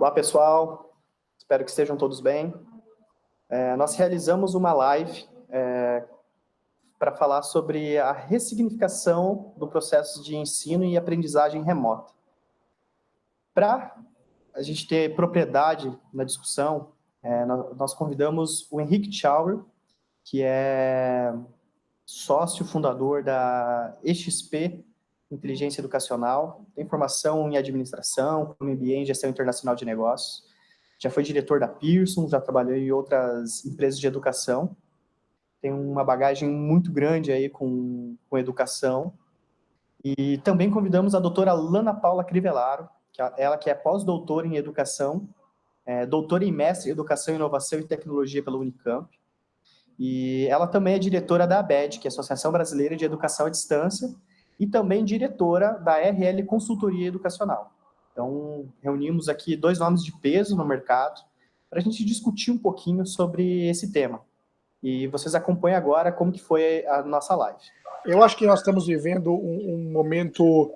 Olá, pessoal. Espero que estejam todos bem. Nós realizamos uma live para falar sobre a ressignificação do processo de ensino e aprendizagem remota. Para a gente ter propriedade na discussão, nós convidamos o Henrique Schauer, que é sócio fundador da EXP Inteligência Educacional, tem formação em administração, com MBA em gestão internacional de negócios, já foi diretor da Pearson, já trabalhou em outras empresas de educação, tem uma bagagem muito grande aí com educação. E também convidamos a doutora Lana Paula Crivellaro, ela que é pós-doutora em educação, doutora e mestre em educação, inovação e tecnologia pela Unicamp. E ela também é diretora da ABED, que é a Associação Brasileira de Educação à Distância, e também diretora da RL Consultoria Educacional. Então, reunimos aqui 2 nomes de peso no mercado para a gente discutir um pouquinho sobre esse tema. E vocês acompanham agora como que foi a nossa live. Eu acho que nós estamos vivendo um momento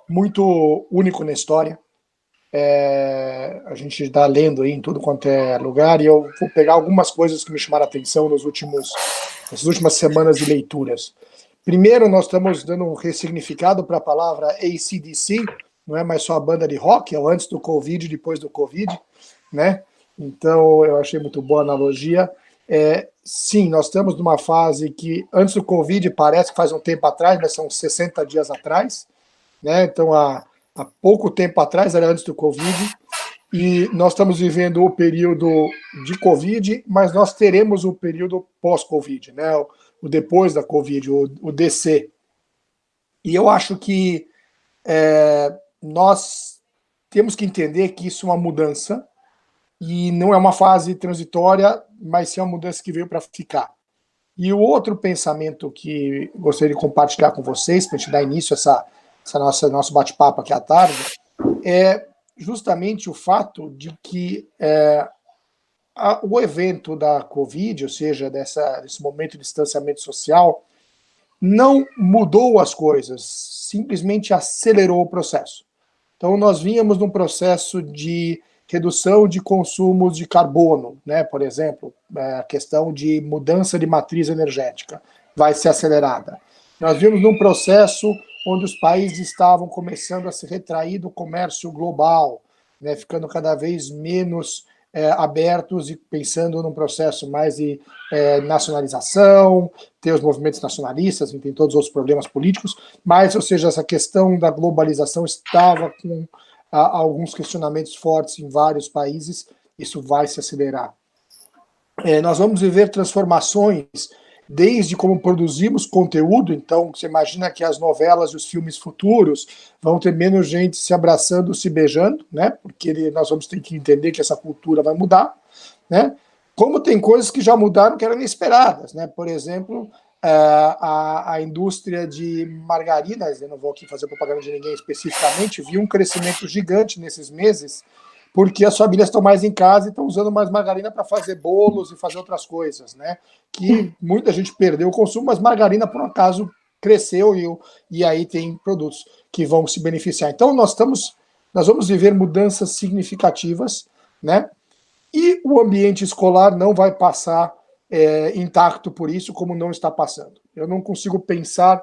muito único na história. A gente está lendo aí em tudo quanto é lugar, e eu vou pegar algumas coisas que me chamaram a atenção nessas últimas semanas de leituras. Primeiro, nós estamos dando um ressignificado para a palavra AC/DC, não é mais só a banda de rock, é o antes do Covid e depois do Covid, né? Então, eu achei muito boa a analogia. Sim, nós estamos numa fase que, antes do Covid, parece que faz um tempo atrás, mas são 60 dias atrás, né? Então, há pouco tempo atrás, era antes do Covid, e nós estamos vivendo o período de Covid, mas nós teremos o período pós-Covid, né? O depois da Covid, o DC. E eu acho que nós temos que entender que isso é uma mudança, e não é uma fase transitória, mas sim uma mudança que veio para ficar. E o outro pensamento que gostaria de compartilhar com vocês, para a gente dar início a nosso bate-papo aqui à tarde, é justamente o fato de que o evento da Covid, ou seja, desse momento de distanciamento social, não mudou as coisas, simplesmente acelerou o processo. Então, nós vínhamos num processo de redução de consumos de carbono, né? Por exemplo, a questão de mudança de matriz energética vai ser acelerada. Nós vimos num processo onde os países estavam começando a se retrair do comércio global, né? Ficando cada vez menos abertos e pensando num processo mais de nacionalização, ter os movimentos nacionalistas, tem todos os outros problemas políticos, mas, ou seja, essa questão da globalização estava com alguns questionamentos fortes em vários países, isso vai se acelerar. Nós vamos viver transformações desde como produzimos conteúdo, então você imagina que as novelas e os filmes futuros vão ter menos gente se abraçando, se beijando, né? Porque nós vamos ter que entender que essa cultura vai mudar, né? Como tem coisas que já mudaram que eram inesperadas, né? Por exemplo, a indústria de margarinas, eu não vou aqui fazer propaganda de ninguém especificamente, viu um crescimento gigante nesses meses, porque as famílias estão mais em casa e estão usando mais margarina para fazer bolos e fazer outras coisas, né? Que muita gente perdeu o consumo, mas margarina, por um acaso, cresceu e aí tem produtos que vão se beneficiar. Então, nós vamos viver mudanças significativas, né? E o ambiente escolar não vai passar intacto por isso, como não está passando. Eu não consigo pensar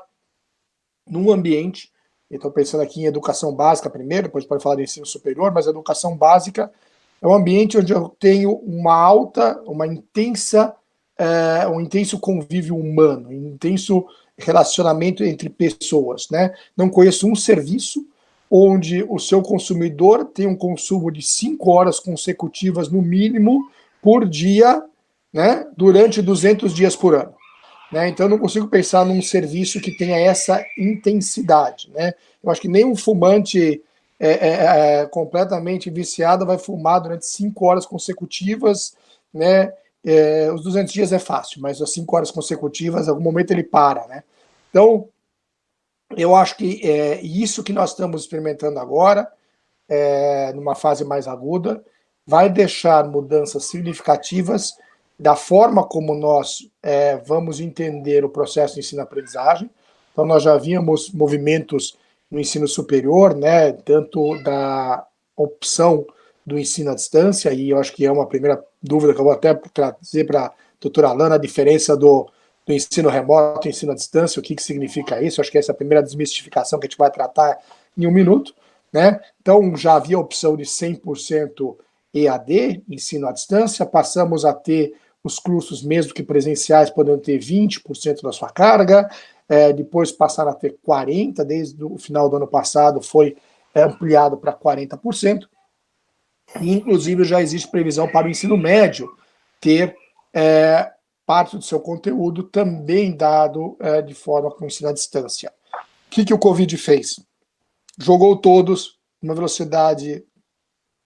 num ambiente, estou pensando aqui em educação básica primeiro, depois pode falar de ensino superior, mas a educação básica é um ambiente onde eu tenho um intenso convívio humano, um intenso relacionamento entre pessoas, né? Não conheço um serviço onde o seu consumidor tem um consumo de 5 horas consecutivas, no mínimo, por dia, né? Durante 200 dias por ano. Né? Então, eu não consigo pensar num serviço que tenha essa intensidade. Né? Eu acho que nem um fumante completamente viciado vai fumar durante 5 horas consecutivas. Né? Os 200 dias é fácil, mas as 5 horas consecutivas, em algum momento ele para. Né? Então, eu acho que isso que nós estamos experimentando agora, numa fase mais aguda, vai deixar mudanças significativas da forma como nós vamos entender o processo de ensino-aprendizagem. Então, nós já víamos movimentos no ensino superior, né, tanto da opção do ensino à distância, e eu acho que é uma primeira dúvida que eu vou até trazer para a doutora Alana, a diferença do ensino remoto e ensino à distância, o que significa isso. Eu acho que essa é a primeira desmistificação que a gente vai tratar em um minuto, né? Então, já havia a opção de 100% EAD, ensino à distância, passamos a ter os cursos, mesmo que presenciais, podendo ter 20% da sua carga, depois passaram a ter 40%, desde o final do ano passado foi ampliado para 40%, e inclusive já existe previsão para o ensino médio ter parte do seu conteúdo também dado de forma com ensino à distância. O que o Covid fez? Jogou todos numa velocidade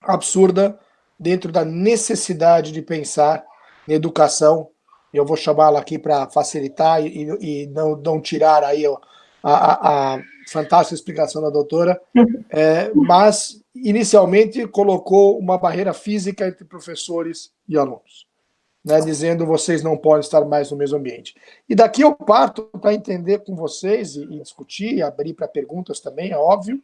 absurda dentro da necessidade de pensar em educação. Eu vou chamá-la aqui para facilitar e não tirar aí a fantástica explicação da doutora, mas inicialmente colocou uma barreira física entre professores e alunos, né, dizendo vocês não podem estar mais no mesmo ambiente. E daqui eu parto para entender com vocês e discutir, abrir para perguntas também, é óbvio,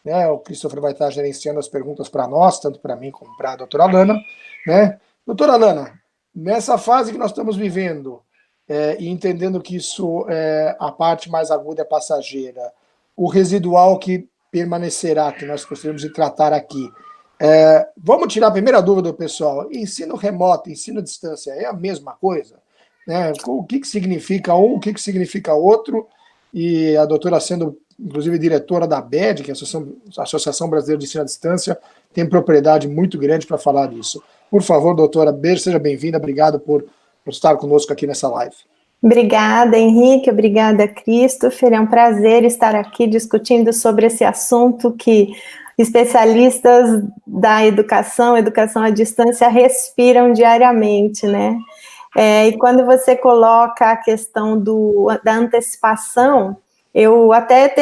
né, o Christopher vai estar gerenciando as perguntas para nós, tanto para mim como para a doutora Alana, né. Doutora Alana, nessa fase que nós estamos vivendo, e entendendo que isso, a parte mais aguda é passageira, o residual que permanecerá, que nós gostaríamos de tratar aqui, vamos tirar a primeira dúvida do pessoal. Ensino remoto, ensino à distância é a mesma coisa? Né? O que significa um, o que significa outro? E a doutora, sendo inclusive diretora da ABED, que é a Associação Brasileira de Ensino à Distância, tem propriedade muito grande para falar disso. Por favor, doutora, beijo, seja bem-vinda, obrigado por estar conosco aqui nessa live. Obrigada, Henrique, obrigada, Christopher, é um prazer estar aqui discutindo sobre esse assunto que especialistas da educação à distância respiram diariamente, né? E quando você coloca a questão da antecipação, eu até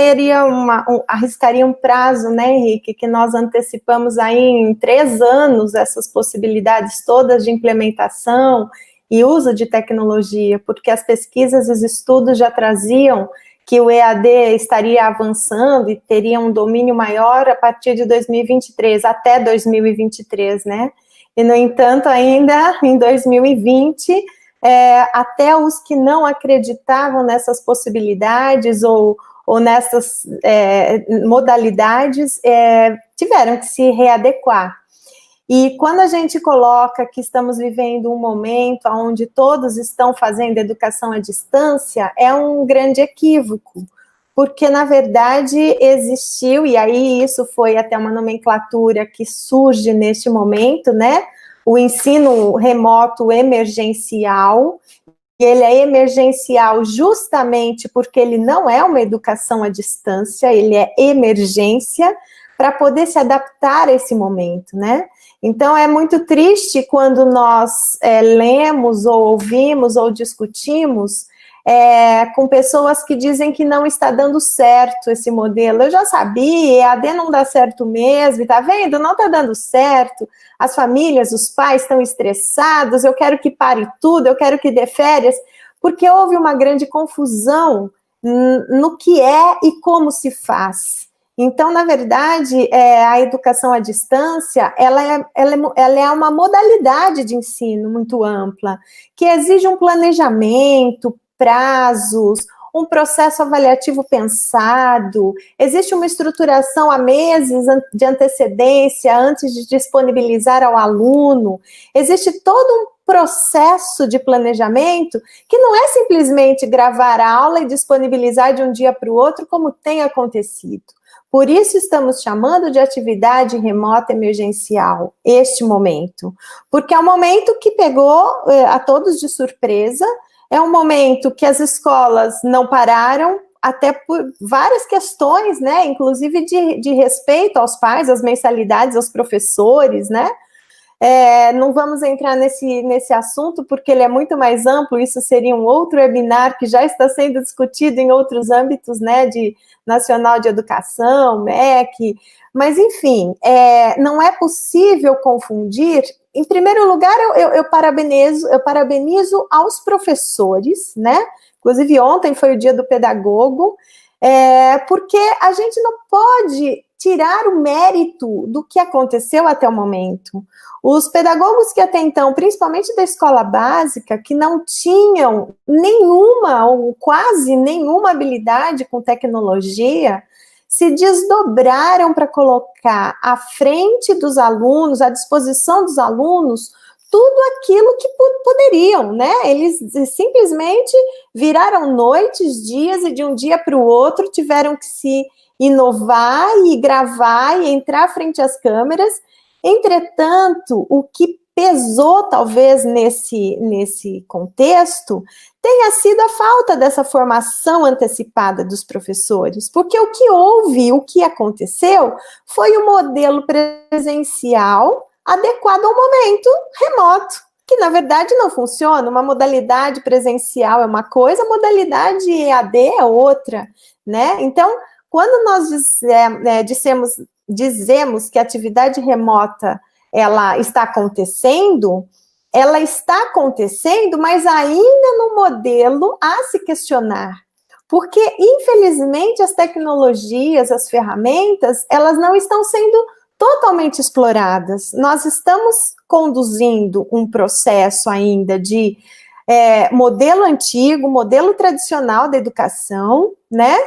arriscaria um prazo, né, Henrique, que nós antecipamos aí em 3 anos essas possibilidades todas de implementação e uso de tecnologia, porque as pesquisas e os estudos já traziam que o EAD estaria avançando e teria um domínio maior a partir de 2023, até 2023, né? E, no entanto, ainda em 2020, até os que não acreditavam nessas possibilidades ou nessas modalidades tiveram que se readequar. E quando a gente coloca que estamos vivendo um momento onde todos estão fazendo educação à distância, é um grande equívoco, porque, na verdade, existiu, e aí isso foi até uma nomenclatura que surge neste momento, né? O ensino remoto emergencial, e ele é emergencial justamente porque ele não é uma educação à distância, ele é emergência para poder se adaptar a esse momento, né? Então, é muito triste quando nós lemos, ou ouvimos, ou discutimos com pessoas que dizem que não está dando certo esse modelo. Eu já sabia, EAD não dá certo mesmo, tá vendo? Não está dando certo. As famílias, os pais estão estressados, eu quero que pare tudo, eu quero que dê férias, porque houve uma grande confusão no que é e como se faz. Então, na verdade, a educação à distância, ela é uma modalidade de ensino muito ampla, que exige um planejamento, prazos, um processo avaliativo pensado, existe uma estruturação há meses de antecedência antes de disponibilizar ao aluno, existe todo um processo de planejamento que não é simplesmente gravar a aula e disponibilizar de um dia para o outro, como tem acontecido. Por isso estamos chamando de atividade remota emergencial, este momento. Porque é um momento que pegou a todos de surpresa, é um momento que as escolas não pararam, até por várias questões, né? Inclusive de respeito aos pais, às mensalidades, aos professores, né? Não vamos entrar nesse assunto, porque ele é muito mais amplo, isso seria um outro webinar que já está sendo discutido em outros âmbitos, né, de Nacional de Educação, MEC, mas, enfim, não é possível confundir. Em primeiro lugar, eu parabenizo aos professores, né, inclusive ontem foi o dia do pedagogo, porque a gente não pode tirar o mérito do que aconteceu até o momento. Os pedagogos que até então, principalmente da escola básica, que não tinham nenhuma ou quase nenhuma habilidade com tecnologia, se desdobraram para colocar à frente dos alunos, à disposição dos alunos, tudo aquilo que poderiam, né? Eles simplesmente viraram noites, dias, e de um dia para o outro tiveram que se inovar e gravar e entrar frente às câmeras. Entretanto, o que pesou talvez nesse contexto tenha sido a falta dessa formação antecipada dos professores, porque o que houve, o que aconteceu, foi um modelo presencial adequado ao momento remoto, que na verdade não funciona. Uma modalidade presencial é uma coisa, a modalidade EAD é outra, né? Então, quando nós dizemos que a atividade remota ela está acontecendo, mas ainda no modelo a se questionar. Porque, infelizmente, as tecnologias, as ferramentas, elas não estão sendo totalmente exploradas. Nós estamos conduzindo um processo ainda de modelo antigo, modelo tradicional da educação, né?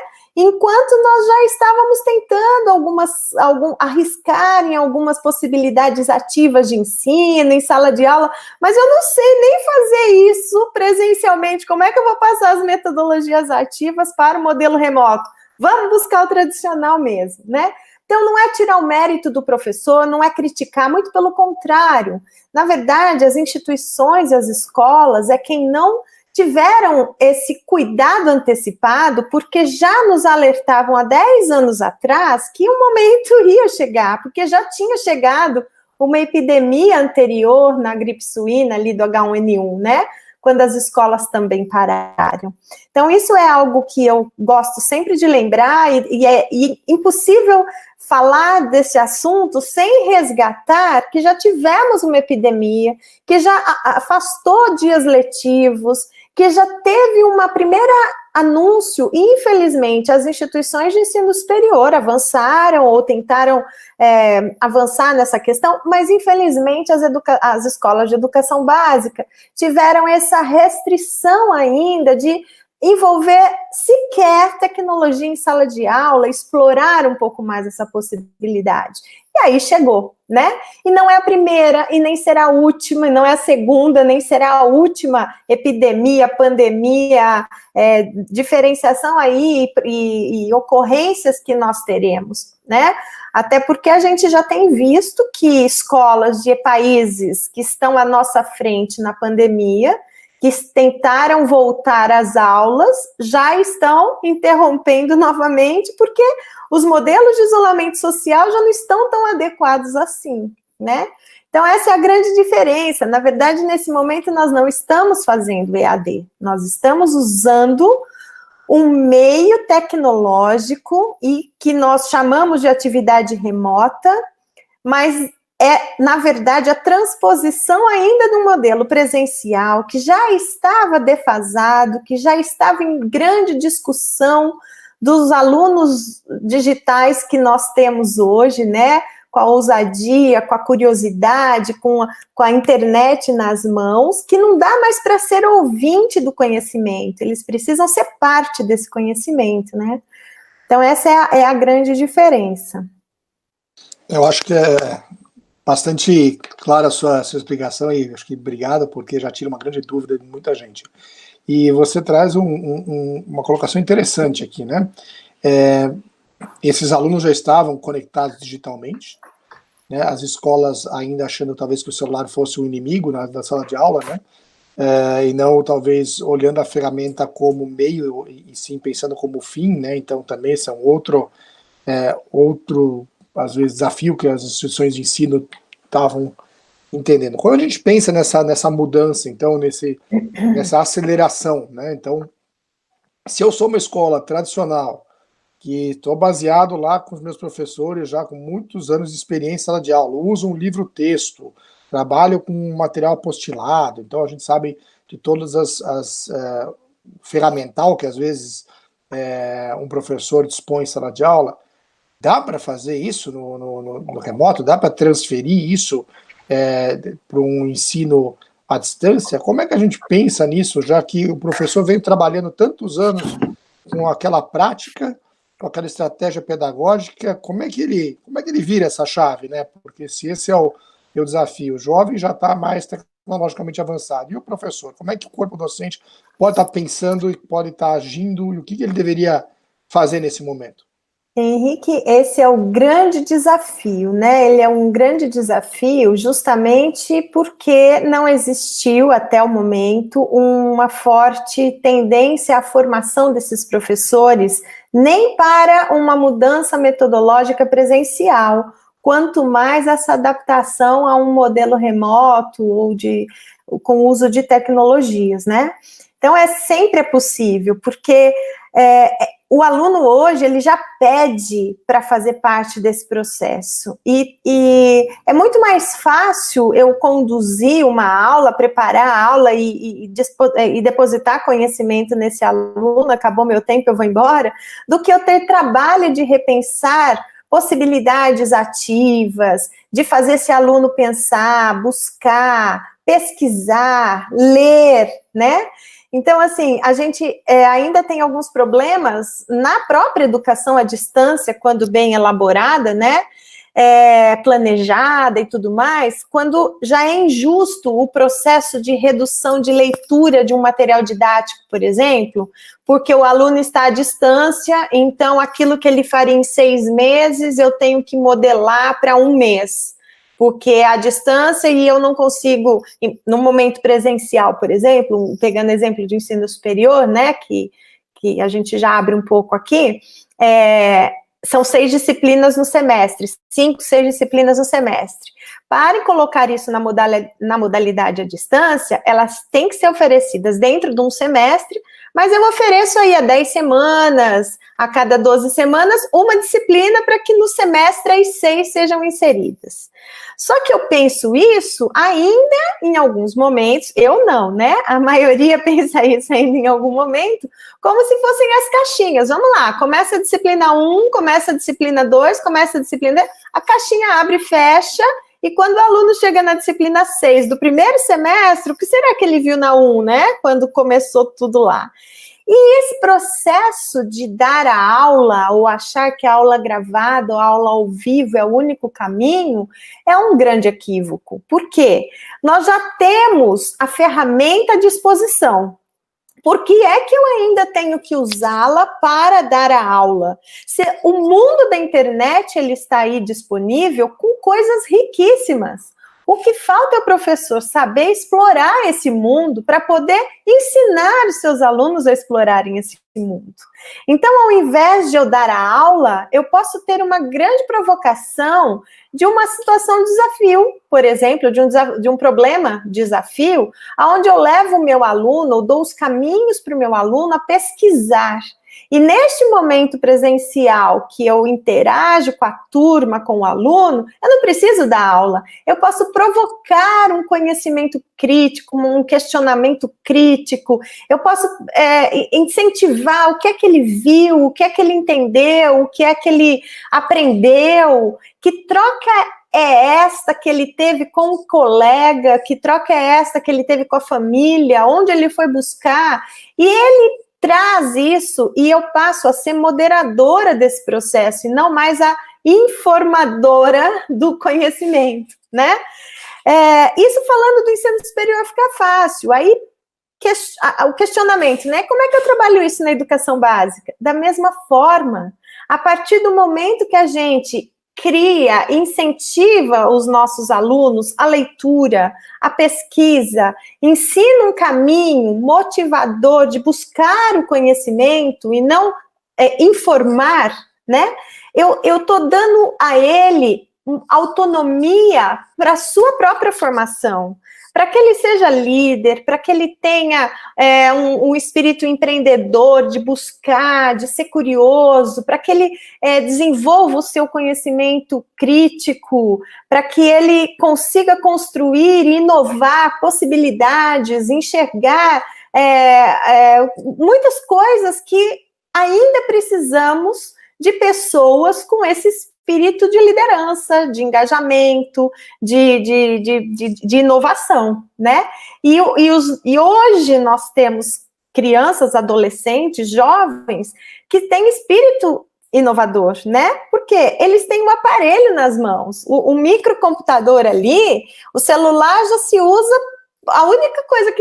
Enquanto nós já estávamos tentando arriscar em algumas possibilidades ativas de ensino, em sala de aula, mas eu não sei nem fazer isso presencialmente. Como é que eu vou passar as metodologias ativas para o modelo remoto? Vamos buscar o tradicional mesmo, né? Então, não é tirar o mérito do professor, não é criticar, muito pelo contrário. Na verdade, as instituições e as escolas é quem não tiveram esse cuidado antecipado, porque já nos alertavam há 10 anos atrás que o momento ia chegar, porque já tinha chegado uma epidemia anterior na gripe suína, ali do H1N1, né? Quando as escolas também pararam. Então, isso é algo que eu gosto sempre de lembrar, e é impossível falar desse assunto sem resgatar que já tivemos uma epidemia, que já afastou dias letivos, que já teve uma primeira anúncio, e infelizmente as instituições de ensino superior avançaram ou tentaram avançar nessa questão, mas infelizmente as escolas de educação básica tiveram essa restrição ainda de envolver sequer tecnologia em sala de aula, explorar um pouco mais essa possibilidade. E aí chegou, né? E não é a primeira, e nem será a última, e não é a segunda, nem será a última epidemia, pandemia, diferenciação aí e ocorrências que nós teremos, né? Até porque a gente já tem visto que escolas de países que estão à nossa frente na pandemia, que tentaram voltar às aulas, já estão interrompendo novamente, porque os modelos de isolamento social já não estão tão adequados assim, né? Então, essa é a grande diferença. Na verdade, nesse momento, nós não estamos fazendo EAD, nós estamos usando um meio tecnológico e que nós chamamos de atividade remota, mas na verdade, a transposição ainda do modelo presencial, que já estava defasado, que já estava em grande discussão dos alunos digitais que nós temos hoje, né? Com a ousadia, com a curiosidade, com a internet nas mãos, que não dá mais para ser ouvinte do conhecimento, eles precisam ser parte desse conhecimento, né? Então, essa é a grande diferença. Eu acho que é bastante clara a sua explicação, e acho que obrigado, porque já tira uma grande dúvida de muita gente. E você traz uma colocação interessante aqui, né? Esses alunos já estavam conectados digitalmente, né? As escolas ainda achando talvez que o celular fosse o inimigo da sala de aula, né? E não talvez olhando a ferramenta como meio, e sim pensando como fim, né? Então também são outro às vezes, desafio que as instituições de ensino estavam entendendo. Quando a gente pensa nessa mudança, então, nessa aceleração, né? Então, se eu sou uma escola tradicional, que estou baseado lá com os meus professores, já com muitos anos de experiência em sala de aula, uso um livro-texto, trabalho com material apostilado, então a gente sabe de todas as ferramental que às vezes um professor dispõe em sala de aula. Dá para fazer isso no remoto? Dá para transferir isso para um ensino à distância? Como é que a gente pensa nisso, já que o professor veio trabalhando tantos anos com aquela prática, com aquela estratégia pedagógica? Como é que ele vira essa chave, né? Porque se esse é o desafio, o jovem já está mais tecnologicamente avançado. E o professor? Como é que o corpo docente pode estar pensando e pode estar agindo? E o que ele deveria fazer nesse momento? Henrique, esse é o grande desafio, né? Ele é um grande desafio justamente porque não existiu até o momento uma forte tendência à formação desses professores, nem para uma mudança metodológica presencial, quanto mais essa adaptação a um modelo remoto ou com o uso de tecnologias, né? Então, sempre é possível, porque o aluno hoje, ele já pede para fazer parte desse processo, e é muito mais fácil eu conduzir uma aula, preparar a aula e depositar conhecimento nesse aluno, acabou meu tempo, eu vou embora, do que eu ter trabalho de repensar possibilidades ativas, de fazer esse aluno pensar, buscar, pesquisar, ler, né? Então, assim, a gente ainda tem alguns problemas na própria educação à distância, quando bem elaborada, né? Planejada e tudo mais, quando já é injusto o processo de redução de leitura de um material didático, por exemplo, porque o aluno está à distância, então aquilo que ele faria em 6 meses, eu tenho que modelar para 1 mês. Porque é à distância e eu não consigo, no momento presencial, por exemplo, pegando exemplo de ensino superior, né, que a gente já abre um pouco aqui, são 6 disciplinas no semestre, 5, 6 disciplinas no semestre. Para colocar isso na modalidade à distância, elas têm que ser oferecidas dentro de um semestre, mas eu ofereço aí a 10 semanas, a cada 12 semanas, uma disciplina para que no semestre as 6 sejam inseridas. Só que eu penso isso ainda em alguns momentos, eu não, né? A maioria pensa isso ainda em algum momento, como se fossem as caixinhas. Vamos lá, começa a disciplina 1, começa a disciplina 2, começa a disciplina 3, a caixinha abre e fecha, e quando o aluno chega na disciplina 6 do primeiro semestre, o que será que ele viu na 1, né? Quando começou tudo lá. E esse processo de dar a aula, ou achar que a aula gravada, ou a aula ao vivo é o único caminho, é um grande equívoco. Por quê? Nós já temos a ferramenta à disposição. Por que é que eu ainda tenho que usá-la para dar a aula? O mundo da internet, ele está aí disponível com coisas riquíssimas. O que falta é o professor saber explorar esse mundo para poder ensinar os seus alunos a explorarem esse mundo. Então, ao invés de eu dar a aula, eu posso ter uma grande provocação de uma situação de desafio, por exemplo, de um problema, desafio, onde eu levo o meu aluno, ou dou os caminhos para o meu aluno a pesquisar. E neste momento presencial que eu interajo com a turma, com o aluno, eu não preciso dar aula. Eu posso provocar um conhecimento crítico, um questionamento crítico. Eu posso incentivar o que é que ele viu, o que é que ele entendeu, o que é que ele aprendeu. Que troca é esta que ele teve com o colega? Que troca é esta que ele teve com a família? Onde ele foi buscar? E ele traz isso e eu passo a ser moderadora desse processo e não mais a informadora do conhecimento, né? Isso falando do ensino superior fica fácil. Aí o questionamento, né? Como é que eu trabalho isso na educação básica? Da mesma forma, a partir do momento que a gente cria, incentiva os nossos alunos à leitura, à pesquisa, ensina um caminho motivador de buscar o conhecimento e não informar, né? Eu estou dando a ele autonomia para a sua própria formação, para que ele seja líder, para que ele tenha um espírito empreendedor, de buscar, de ser curioso, para que ele desenvolva o seu conhecimento crítico, para que ele consiga construir e inovar possibilidades, enxergar muitas coisas que ainda precisamos de pessoas com esse espírito de liderança, de engajamento, de inovação, né? E hoje nós temos crianças, adolescentes, jovens, que têm espírito inovador, né? Porque eles têm um aparelho nas mãos, o microcomputador ali, o celular já se usa, a única coisa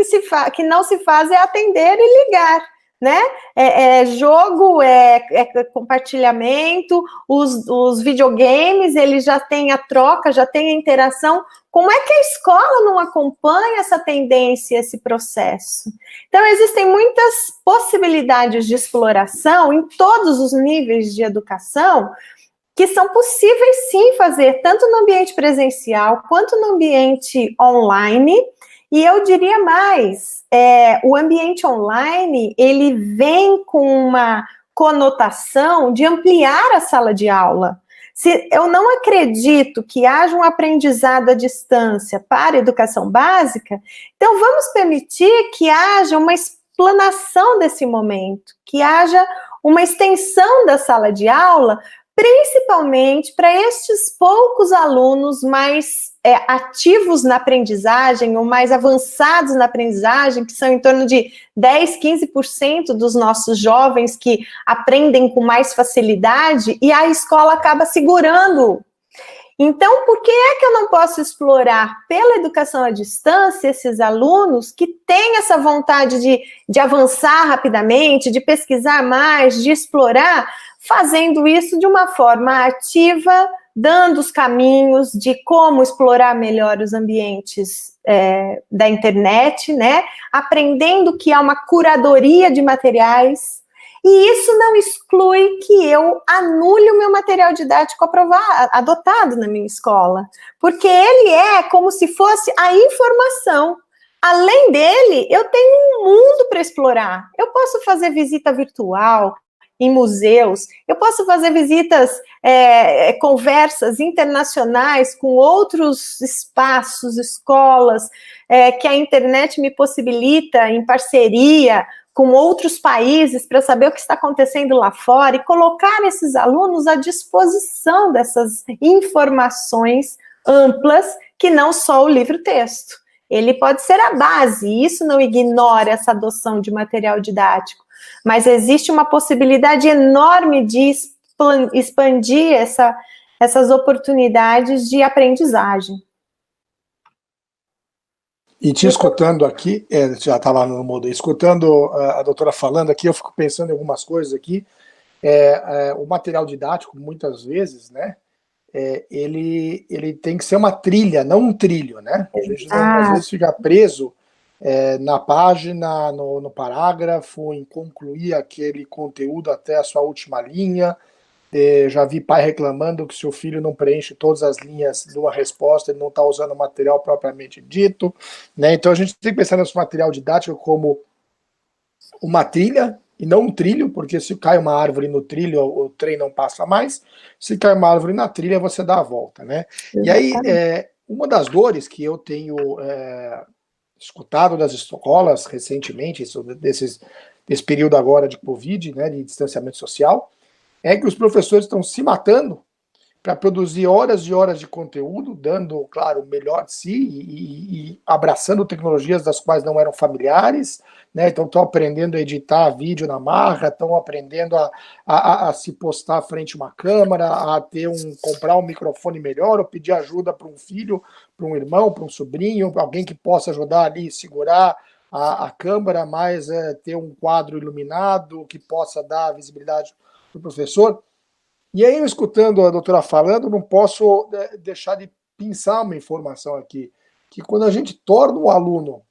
que não se faz é atender e ligar, né? Jogo, compartilhamento, os videogames, eles já têm a troca, já têm a interação. Como é que a escola não acompanha essa tendência, esse processo? Então, existem muitas possibilidades de exploração em todos os níveis de educação que são possíveis, sim, fazer, tanto no ambiente presencial quanto no ambiente online. E eu diria mais, o ambiente online, ele vem com uma conotação de ampliar a sala de aula. Se eu não acredito que haja um aprendizado à distância para a educação básica, então vamos permitir que haja uma explanação desse momento, que haja uma extensão da sala de aula, principalmente para estes poucos alunos mais ativos na aprendizagem ou mais avançados na aprendizagem, que são em torno de 10, 15% dos nossos jovens que aprendem com mais facilidade e a escola acaba segurando. Então, por que é que eu não posso explorar pela educação à distância esses alunos que têm essa vontade de avançar rapidamente, de pesquisar mais, de explorar, fazendo isso de uma forma ativa, dando os caminhos de como explorar melhor os ambientes da internet, né? Aprendendo que há uma curadoria de materiais, e isso não exclui que eu anule o meu material didático adotado na minha escola, porque ele é como se fosse a informação. Além dele, eu tenho um mundo para explorar. Eu posso fazer visita virtual em museus, eu posso fazer visitas, conversas internacionais com outros espaços, escolas, que a internet me possibilita em parceria com outros países para saber o que está acontecendo lá fora e colocar esses alunos à disposição dessas informações amplas que não só o livro-texto. Ele pode ser a base, e isso não ignora essa adoção de material didático, mas existe uma possibilidade enorme de expandir essas oportunidades de aprendizagem. E te escutando aqui, já estava no mudo, escutando a doutora falando aqui, eu fico pensando em algumas coisas aqui. O material didático, muitas vezes, né, ele tem que ser uma trilha, não um trilho, né? A gente às vezes fica preso na página, no parágrafo, em concluir aquele conteúdo até a sua última linha. Já vi pai reclamando que se o filho não preenche todas as linhas de uma resposta, ele não está usando o material propriamente dito, né? Então a gente tem que pensar nesse material didático como uma trilha e não um trilho, porque se cai uma árvore no trilho, o trem não passa mais. Se cai uma árvore na trilha, você dá a volta, né? E aí, uma das dores que eu tenho escutado das escolas recentemente, desse período agora de Covid, né, de distanciamento social, é que os professores estão se matando para produzir horas e horas de conteúdo, dando, claro, o melhor de si e abraçando tecnologias das quais não eram familiares, né? Então estão aprendendo a editar vídeo na marra, estão aprendendo a se postar frente a uma câmera, a comprar um microfone melhor, ou pedir ajuda para um filho, para um irmão, para um sobrinho, alguém que possa ajudar ali a segurar a câmera, mas ter um quadro iluminado que possa dar visibilidade para o professor. E aí, eu escutando a doutora falando, não posso deixar de pensar uma informação aqui, que quando a gente torna o aluno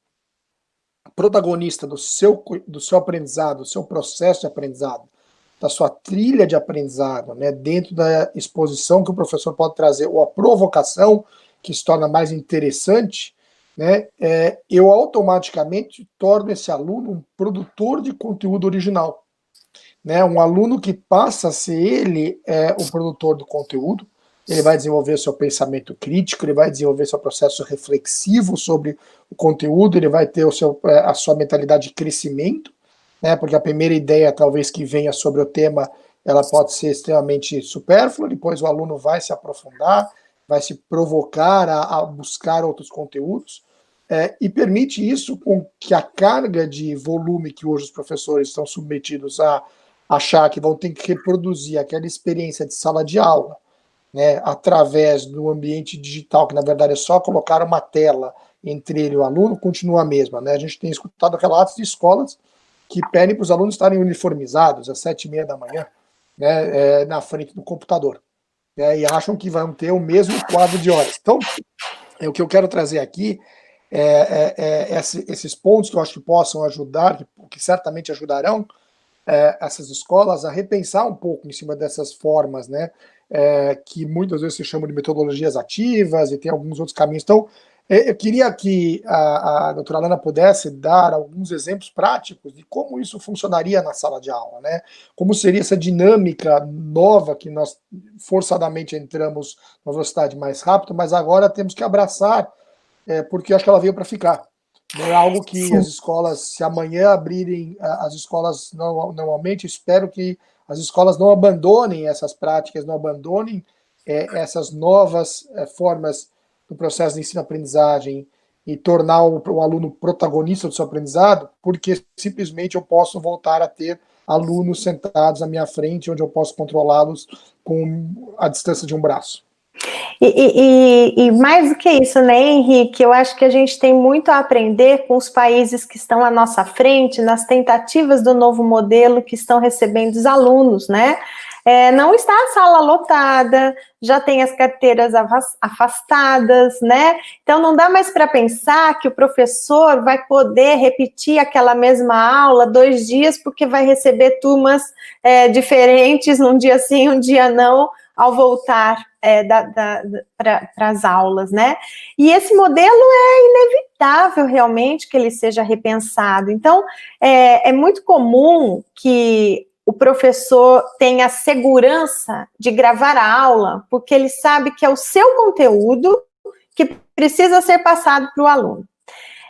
protagonista do seu aprendizado, do seu processo de aprendizado, da sua trilha de aprendizado, né, dentro da exposição que o professor pode trazer, ou a provocação, que se torna mais interessante, né, eu automaticamente torno esse aluno um produtor de conteúdo original. Né, um aluno que passa a ser ele o produtor do conteúdo, ele vai desenvolver o seu pensamento crítico, ele vai desenvolver seu processo reflexivo sobre o conteúdo, ele vai ter a sua mentalidade de crescimento, né, porque a primeira ideia talvez que venha sobre o tema ela pode ser extremamente supérflua, depois o aluno vai se aprofundar, vai se provocar a buscar outros conteúdos, e permite isso com que a carga de volume que hoje os professores estão submetidos a achar que vão ter que reproduzir aquela experiência de sala de aula, né, através do ambiente digital, que na verdade é só colocar uma tela entre ele e o aluno, continua a mesma, né? A gente tem escutado relatos de escolas que pedem para os alunos estarem uniformizados às 7h30 da manhã, né, na frente do computador, né, e acham que vão ter o mesmo quadro de horas. Então, o que eu quero trazer aqui esses pontos que eu acho que possam ajudar, que certamente ajudarão essas escolas a repensar um pouco em cima dessas formas, né, que muitas vezes se chamam de metodologias ativas e tem alguns outros caminhos. Então, eu queria que a doutora Alana pudesse dar alguns exemplos práticos de como isso funcionaria na sala de aula, né? Como seria essa dinâmica nova que nós forçadamente entramos numa velocidade mais rápida, mas agora temos que abraçar, porque eu acho que ela veio para ficar. Não é algo que as escolas, se amanhã abrirem as escolas normalmente, espero que as escolas não abandonem essas práticas, não abandonem essas novas formas do processo de ensino-aprendizagem e tornar o aluno protagonista do seu aprendizado, porque simplesmente eu posso voltar a ter alunos sentados à minha frente, onde eu posso controlá-los com a distância de um braço. E mais do que isso, né, Henrique, eu acho que a gente tem muito a aprender com os países que estão à nossa frente, nas tentativas do novo modelo que estão recebendo os alunos, né? Não está a sala lotada, já tem as carteiras afastadas, né? Então não dá mais para pensar que o professor vai poder repetir aquela mesma aula 2 dias, porque vai receber turmas diferentes, um dia sim, um dia não, ao voltar para as aulas, né? E esse modelo é inevitável realmente que ele seja repensado. Então, é muito comum que o professor tenha segurança de gravar a aula, porque ele sabe que é o seu conteúdo que precisa ser passado para o aluno.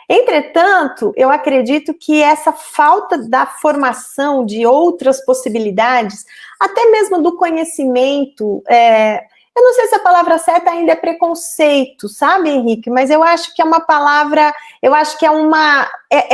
Entretanto, eu acredito que essa falta da formação de outras possibilidades, até mesmo do conhecimento, eu não sei se a palavra certa ainda é preconceito, sabe, Henrique? Mas eu acho que é uma palavra, eu acho que é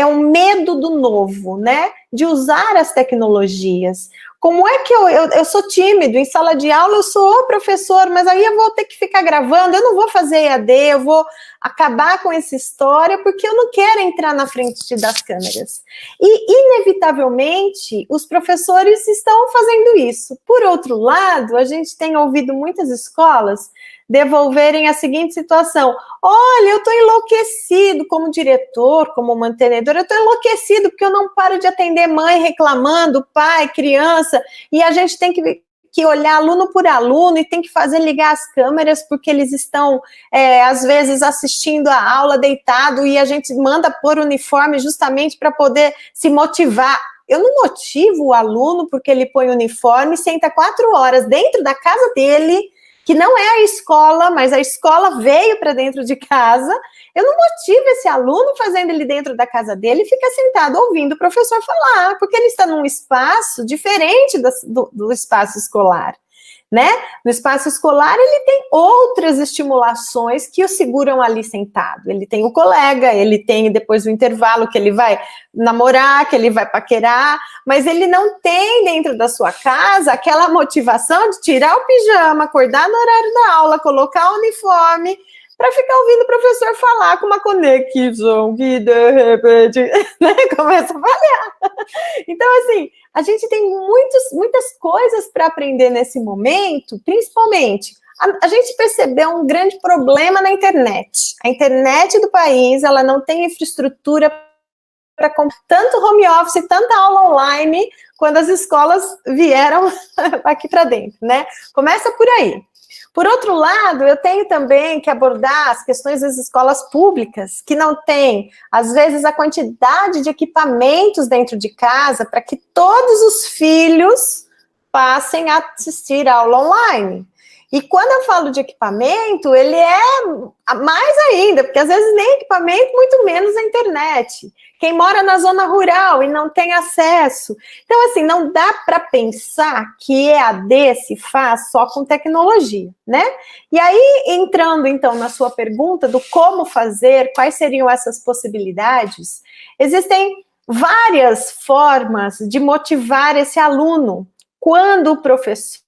um medo do novo, né? De usar as tecnologias. Como é que eu sou tímido, em sala de aula eu sou professor, mas aí eu vou ter que ficar gravando, eu não vou fazer EAD, eu vou acabar com essa história, porque eu não quero entrar na frente das câmeras. E, inevitavelmente, os professores estão fazendo isso. Por outro lado, a gente tem ouvido muitas escolas devolverem a seguinte situação: olha, eu estou enlouquecido como diretor, como mantenedor, eu estou enlouquecido porque eu não paro de atender mãe reclamando, pai, criança, e a gente tem que olhar aluno por aluno e tem que fazer ligar as câmeras porque eles estão, às vezes, assistindo a aula deitado e a gente manda pôr uniforme justamente para poder se motivar. Eu não motivo o aluno porque ele põe uniforme e senta 4 horas dentro da casa dele, que não é a escola, mas a escola veio para dentro de casa. Eu não motivo esse aluno fazendo ele dentro da casa dele e fica sentado ouvindo o professor falar, porque ele está num espaço diferente do espaço escolar, né? No espaço escolar, ele tem outras estimulações que o seguram ali sentado. Ele tem o colega, ele tem depois o intervalo que ele vai namorar, que ele vai paquerar, mas ele não tem dentro da sua casa aquela motivação de tirar o pijama, acordar no horário da aula, colocar o uniforme, para ficar ouvindo o professor falar com uma conexão que de repente, né, começa a falhar. Então, assim, a gente tem muitas coisas para aprender nesse momento, principalmente, a gente percebeu um grande problema na internet. A internet do país, ela não tem infraestrutura para tanto home office, tanta aula online, quando as escolas vieram aqui para dentro, né? Começa por aí. Por outro lado, eu tenho também que abordar as questões das escolas públicas, que não têm, às vezes, a quantidade de equipamentos dentro de casa para que todos os filhos passem a assistir aula online. E quando eu falo de equipamento, ele é mais ainda, porque às vezes nem equipamento, muito menos a internet. Quem mora na zona rural e não tem acesso. Então, assim, não dá para pensar que EAD se faz só com tecnologia, né? E aí, entrando, então, na sua pergunta do como fazer, quais seriam essas possibilidades, existem várias formas de motivar esse aluno quando o professor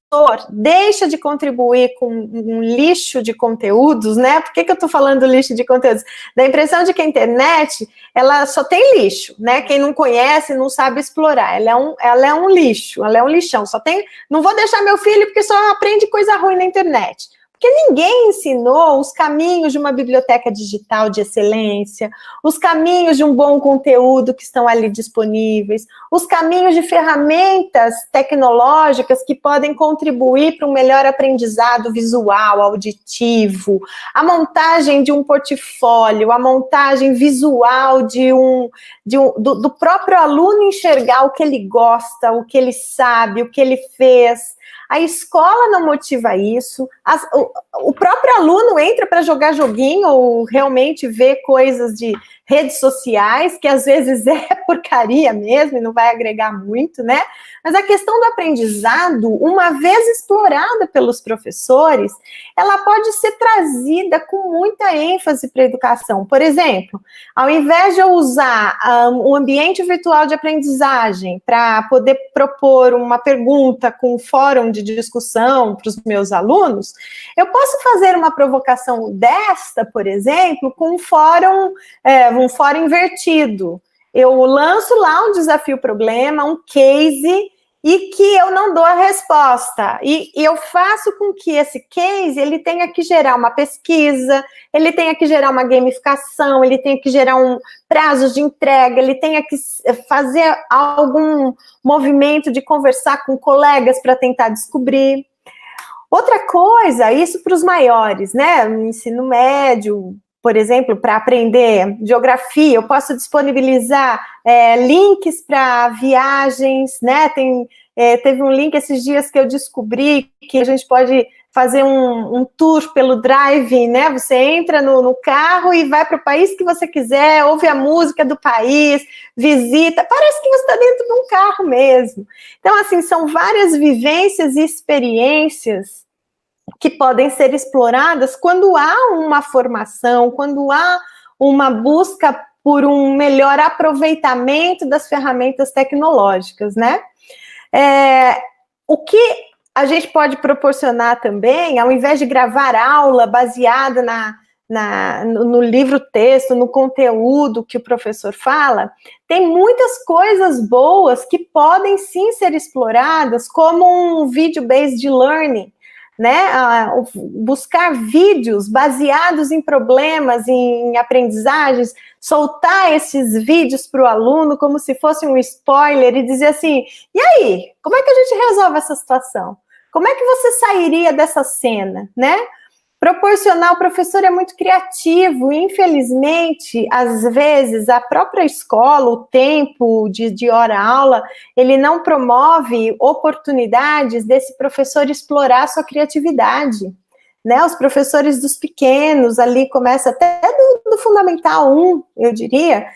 deixa de contribuir com um lixo de conteúdos, né? Por que eu estou falando lixo de conteúdos? Da impressão de que a internet, ela só tem lixo, né? Quem não conhece, não sabe explorar. Ela é um lixo, ela é um lixão. Só tem. Não vou deixar meu filho porque só aprende coisa ruim na internet. Porque ninguém ensinou os caminhos de uma biblioteca digital de excelência, os caminhos de um bom conteúdo que estão ali disponíveis, os caminhos de ferramentas tecnológicas que podem contribuir para um melhor aprendizado visual, auditivo, a montagem de um portfólio, a montagem visual do próprio aluno enxergar o que ele gosta, o que ele sabe, o que ele fez. A escola não motiva isso, o próprio aluno entra para jogar joguinho ou realmente ver coisas de redes sociais, que às vezes é porcaria mesmo e não vai agregar muito, né? Mas a questão do aprendizado, uma vez explorada pelos professores, ela pode ser trazida com muita ênfase para a educação. Por exemplo, ao invés de eu usar um ambiente virtual de aprendizagem para poder propor uma pergunta com um fórum de discussão para os meus alunos, eu posso fazer uma provocação desta, por exemplo, com um fórum invertido. Eu lanço lá um desafio-problema, um case, e que eu não dou a resposta. E eu faço com que esse case, ele tenha que gerar uma pesquisa, ele tenha que gerar uma gamificação, ele tenha que gerar prazos de entrega, ele tenha que fazer algum movimento de conversar com colegas para tentar descobrir. Outra coisa, isso para os maiores, né? No ensino médio, por exemplo, para aprender geografia, eu posso disponibilizar links para viagens, né? Teve um link esses dias que eu descobri que a gente pode fazer um tour pelo Drive, né? Você entra no carro e vai para o país que você quiser, ouve a música do país, visita, parece que você está dentro de um carro mesmo. Então, assim, são várias vivências e experiências que podem ser exploradas quando há uma formação, quando há uma busca por um melhor aproveitamento das ferramentas tecnológicas, né? O que a gente pode proporcionar também, ao invés de gravar aula baseada no livro-texto, no conteúdo que o professor fala, tem muitas coisas boas que podem sim ser exploradas, como um video-based learning, né? Buscar vídeos baseados em problemas, em aprendizagens, soltar esses vídeos para o aluno como se fosse um spoiler e dizer assim, e aí, como é que a gente resolve essa situação? Como é que você sairia dessa cena, né? Proporcionar, o professor é muito criativo, e infelizmente, às vezes, a própria escola, o tempo de hora-aula, ele não promove oportunidades desse professor explorar a sua criatividade, né? Os professores dos pequenos, ali começa até do Fundamental 1, eu diria,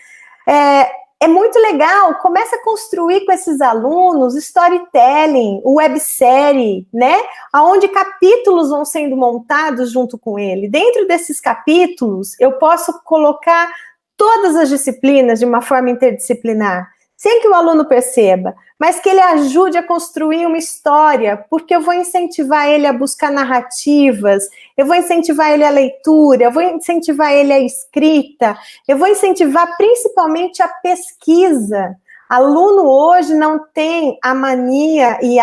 é muito legal, começa a construir com esses alunos storytelling, websérie, né? Onde capítulos vão sendo montados junto com ele. Dentro desses capítulos, eu posso colocar todas as disciplinas de uma forma interdisciplinar, sem que o aluno perceba, mas que ele ajude a construir uma história, porque eu vou incentivar ele a buscar narrativas, eu vou incentivar ele a leitura, eu vou incentivar ele a escrita, eu vou incentivar principalmente a pesquisa. Aluno hoje não tem a mania e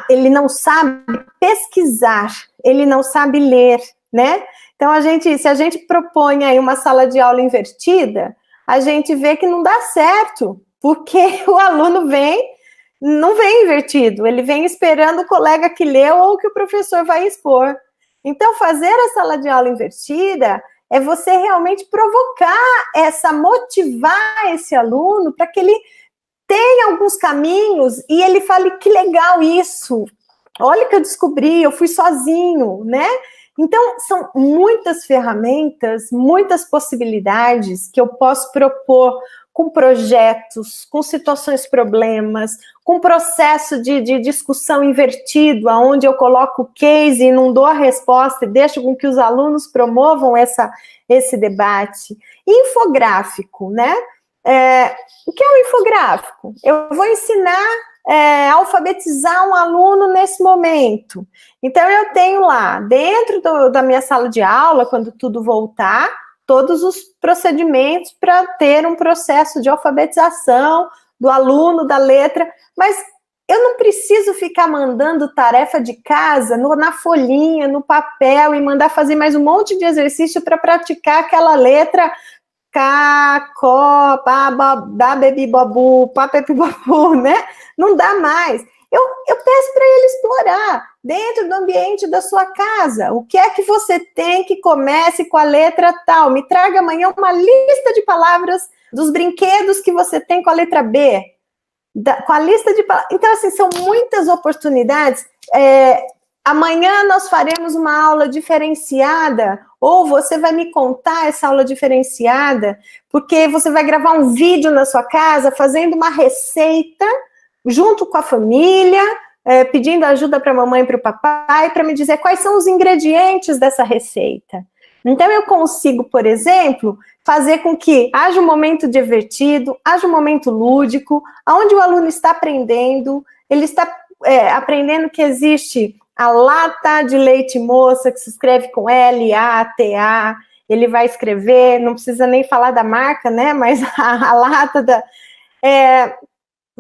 ele não sabe pesquisar, ele não sabe ler, né? Então, se a gente propõe aí uma sala de aula invertida, a gente vê que não dá certo, porque o aluno não vem invertido, ele vem esperando o colega que leu ou que o professor vai expor. Então, fazer a sala de aula invertida é você realmente provocar motivar esse aluno para que ele tenha alguns caminhos e ele fale, que legal isso, olha o que eu descobri, eu fui sozinho, né? Então, são muitas ferramentas, muitas possibilidades que eu posso propor com projetos, com situações problemas, com processo de discussão invertido, onde eu coloco o case e não dou a resposta e deixo com que os alunos promovam esse debate. Infográfico, né? O que é um infográfico? Eu vou ensinar alfabetizar um aluno nesse momento. Então, eu tenho lá, dentro da minha sala de aula, quando tudo voltar, todos os procedimentos para ter um processo de alfabetização do aluno, da letra, mas eu não preciso ficar mandando tarefa de casa na folhinha, no papel, e mandar fazer mais um monte de exercício para praticar aquela letra K, Có, Bá, Bebi, Babu, Pá, Pepi, Babu, né? Não dá mais. Eu peço para ele explorar dentro do ambiente da sua casa. O que é que você tem que comece com a letra tal? Me traga amanhã uma lista de palavras dos brinquedos que você tem com a letra B. Com a lista de palavras. Então, assim, são muitas oportunidades. Amanhã nós faremos uma aula diferenciada, ou você vai me contar essa aula diferenciada, porque você vai gravar um vídeo na sua casa fazendo uma receita junto com a família, pedindo ajuda para a mamãe e para o papai, para me dizer quais são os ingredientes dessa receita. Então, eu consigo, por exemplo, fazer com que haja um momento divertido, haja um momento lúdico, onde o aluno está aprendendo, ele está aprendendo que existe a lata de leite moça, que se escreve com L-A-T-A, ele vai escrever, não precisa nem falar da marca, né, mas a lata da...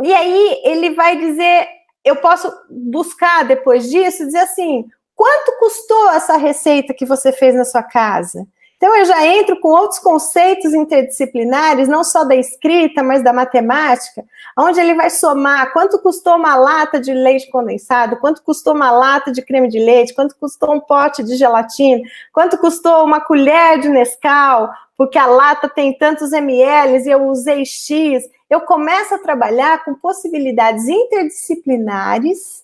E aí ele vai dizer, eu posso buscar depois disso, dizer assim, quanto custou essa receita que você fez na sua casa? Então eu já entro com outros conceitos interdisciplinares, não só da escrita, mas da matemática, onde ele vai somar quanto custou uma lata de leite condensado, quanto custou uma lata de creme de leite, quanto custou um pote de gelatina, quanto custou uma colher de Nescau, porque a lata tem tantos ml e eu usei X. Eu começo a trabalhar com possibilidades interdisciplinares,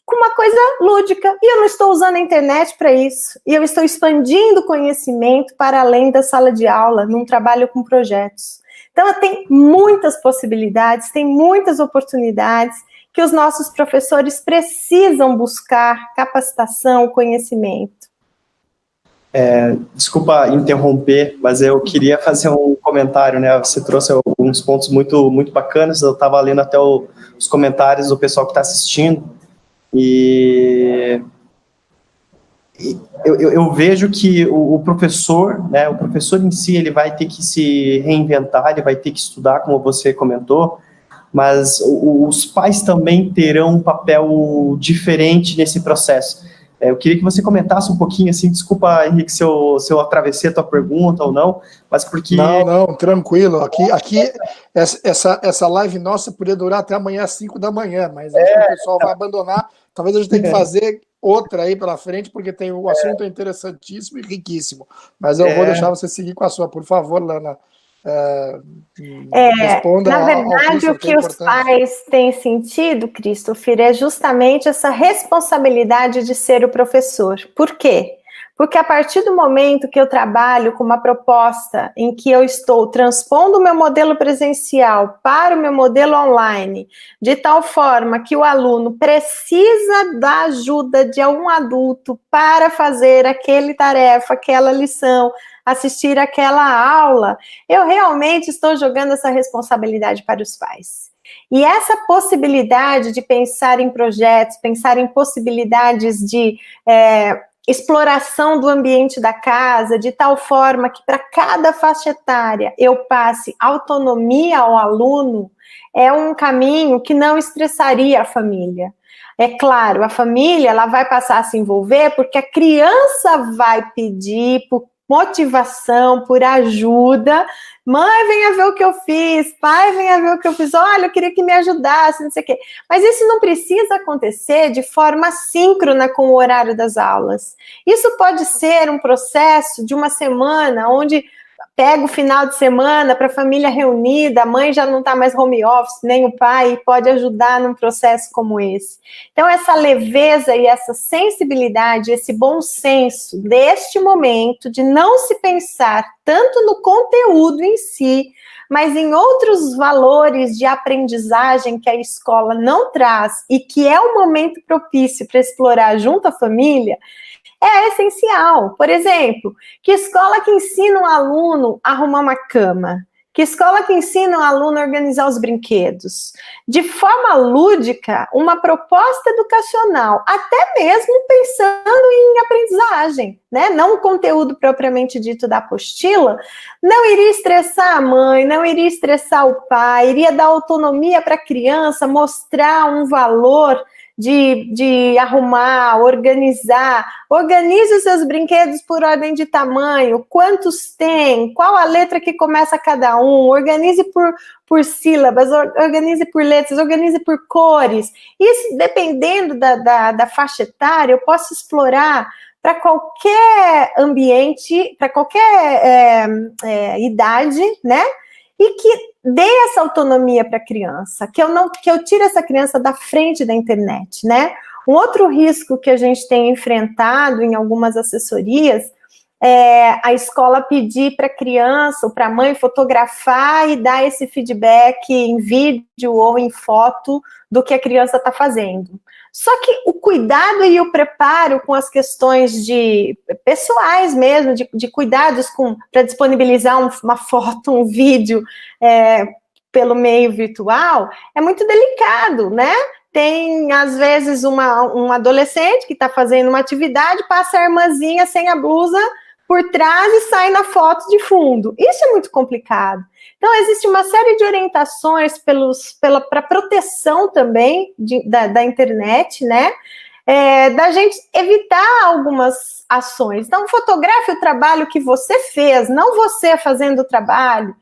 com uma coisa lúdica, e eu não estou usando a internet para isso, e eu estou expandindo o conhecimento para além da sala de aula, num trabalho com projetos. Então, tem muitas possibilidades, tem muitas oportunidades que os nossos professores precisam buscar capacitação, conhecimento. Desculpa interromper, mas eu queria fazer um comentário, né? Você trouxe alguns pontos muito, muito bacanas, eu estava lendo até os comentários do pessoal que está assistindo, e eu vejo que o professor, né, o professor em si, ele vai ter que se reinventar, ele vai ter que estudar, como você comentou, mas os pais também terão um papel diferente nesse processo. Eu queria que você comentasse um pouquinho, assim, desculpa, Henrique, se eu atravessei a tua pergunta ou não, mas porque... Não, tranquilo. Aqui essa live nossa poderia durar até amanhã às 5 da manhã, mas acho que o pessoal vai abandonar. Talvez a gente tenha que fazer outra aí pela frente, porque o assunto é interessantíssimo e riquíssimo. Mas eu vou deixar você seguir com a sua, por favor, Lana. Responda. Na verdade, o que os pais têm sentido, Christopher, é justamente essa responsabilidade de ser o professor. Por quê? Porque a partir do momento que eu trabalho com uma proposta em que eu estou transpondo o meu modelo presencial para o meu modelo online, de tal forma que o aluno precisa da ajuda de algum adulto para fazer aquela tarefa, aquela lição, assistir aquela aula, eu realmente estou jogando essa responsabilidade para os pais. E essa possibilidade de pensar em projetos, pensar em possibilidades de exploração do ambiente da casa, de tal forma que para cada faixa etária eu passe autonomia ao aluno, é um caminho que não estressaria a família. É claro, a família ela vai passar a se envolver porque a criança vai pedir por motivação, por ajuda. Mãe, venha ver o que eu fiz. Pai, venha ver o que eu fiz. Olha, eu queria que me ajudasse, não sei o quê. Mas isso não precisa acontecer de forma síncrona com o horário das aulas. Isso pode ser um processo de uma semana, onde pega o final de semana para a família reunida, a mãe já não está mais home office, nem o pai, e pode ajudar num processo como esse. Então, essa leveza e essa sensibilidade, esse bom senso deste momento de não se pensar tanto no conteúdo em si, mas em outros valores de aprendizagem que a escola não traz e que é um momento propício para explorar junto à família, é essencial. Por exemplo, que escola que ensina um aluno a arrumar uma cama? Que escola que ensina um aluno a organizar os brinquedos? De forma lúdica, uma proposta educacional, até mesmo pensando em aprendizagem, né? Não o conteúdo propriamente dito da apostila, não iria estressar a mãe, não iria estressar o pai, iria dar autonomia para a criança, mostrar um valor de arrumar, organizar. Organize os seus brinquedos por ordem de tamanho, quantos tem, qual a letra que começa cada um, organize por sílabas, organize por letras, organize por cores. Isso, dependendo da faixa etária, eu posso explorar para qualquer ambiente, para qualquer idade, né? E que dê essa autonomia para a criança, que eu tire essa criança da frente da internet, né? Um outro risco que a gente tem enfrentado em algumas assessorias é a escola pedir para a criança ou para a mãe fotografar e dar esse feedback em vídeo ou em foto do que a criança está fazendo. Só que o cuidado e o preparo com as questões pessoais mesmo, de cuidados para disponibilizar uma foto, um vídeo pelo meio virtual, é muito delicado, né? Tem, às vezes, um adolescente que está fazendo uma atividade, passa a irmãzinha sem a blusa por trás e sai na foto de fundo. Isso é muito complicado. Então, existe uma série de orientações para proteção também da internet, né? Da gente evitar algumas ações. Então, fotografe o trabalho que você fez, não você fazendo o trabalho.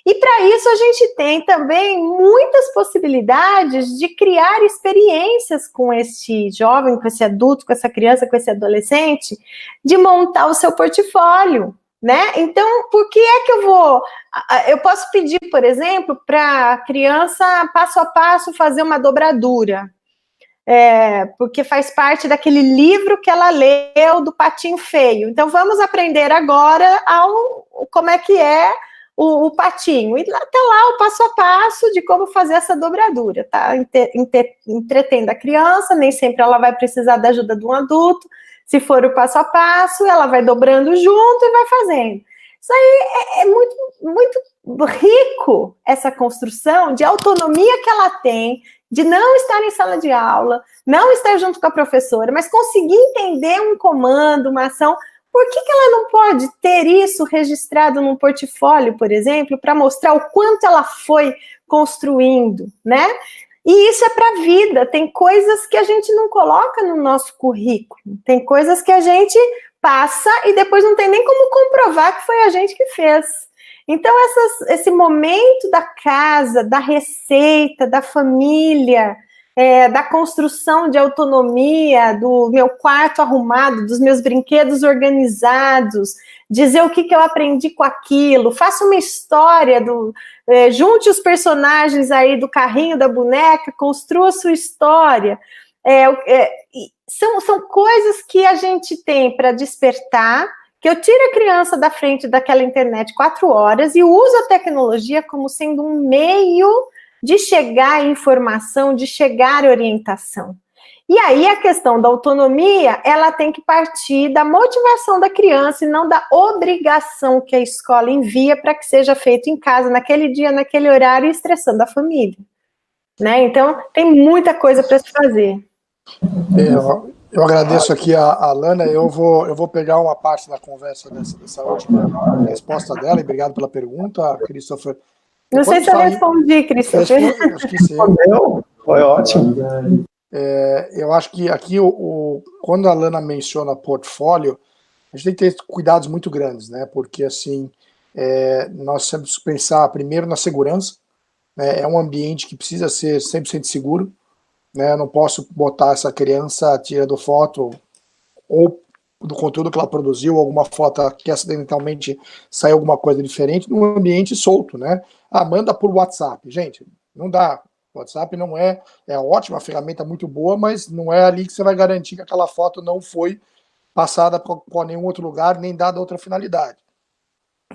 E para isso a gente tem também muitas possibilidades de criar experiências com este jovem, com esse adulto, com essa criança, com esse adolescente, de montar o seu portfólio, né? Então, por que é que eu posso pedir, por exemplo, para a criança, passo a passo, fazer uma dobradura, porque faz parte daquele livro que ela leu do Patinho Feio. Então, vamos aprender agora como é que é o patinho, e tá lá o passo a passo de como fazer essa dobradura, tá? Entretendo a criança, nem sempre ela vai precisar da ajuda de um adulto, se for o passo a passo, ela vai dobrando junto e vai fazendo. Isso aí é muito, muito rico, essa construção de autonomia que ela tem, de não estar em sala de aula, não estar junto com a professora, mas conseguir entender um comando, uma ação. Por que ela não pode ter isso registrado num portfólio, por exemplo, para mostrar o quanto ela foi construindo, né? E isso é para a vida. Tem coisas que a gente não coloca no nosso currículo, tem coisas que a gente passa e depois não tem nem como comprovar que foi a gente que fez. Então, esse momento da casa, da receita, da família, da construção de autonomia, do meu quarto arrumado, dos meus brinquedos organizados, dizer o que eu aprendi com aquilo, faça uma história, junte os personagens aí do carrinho, da boneca, construa a sua história. São coisas que a gente tem para despertar, que eu tiro a criança da frente daquela internet 4 horas e uso a tecnologia como sendo um meio de chegar à informação, de chegar à orientação. E aí a questão da autonomia, ela tem que partir da motivação da criança e não da obrigação que a escola envia para que seja feito em casa, naquele dia, naquele horário, estressando a família. Né? Então, tem muita coisa para se fazer. Eu agradeço aqui a Lana, eu vou pegar uma parte da conversa dessa última resposta dela, e obrigado pela pergunta, Christopher. Não sei se eu respondi, Christopher. Acho que sim. Foi ótimo. Eu acho que aqui, quando a Lana menciona portfólio, a gente tem que ter cuidados muito grandes, né? Porque, assim, nós temos que pensar primeiro na segurança, né? É um ambiente que precisa ser 100% seguro, né? Eu não posso botar essa criança tirando foto ou do conteúdo que ela produziu, alguma foto que acidentalmente saiu alguma coisa diferente, num ambiente solto, né? Manda por WhatsApp. Gente, não dá. O WhatsApp não é ótima ferramenta, muito boa, mas não é ali que você vai garantir que aquela foto não foi passada para nenhum outro lugar, nem dada outra finalidade.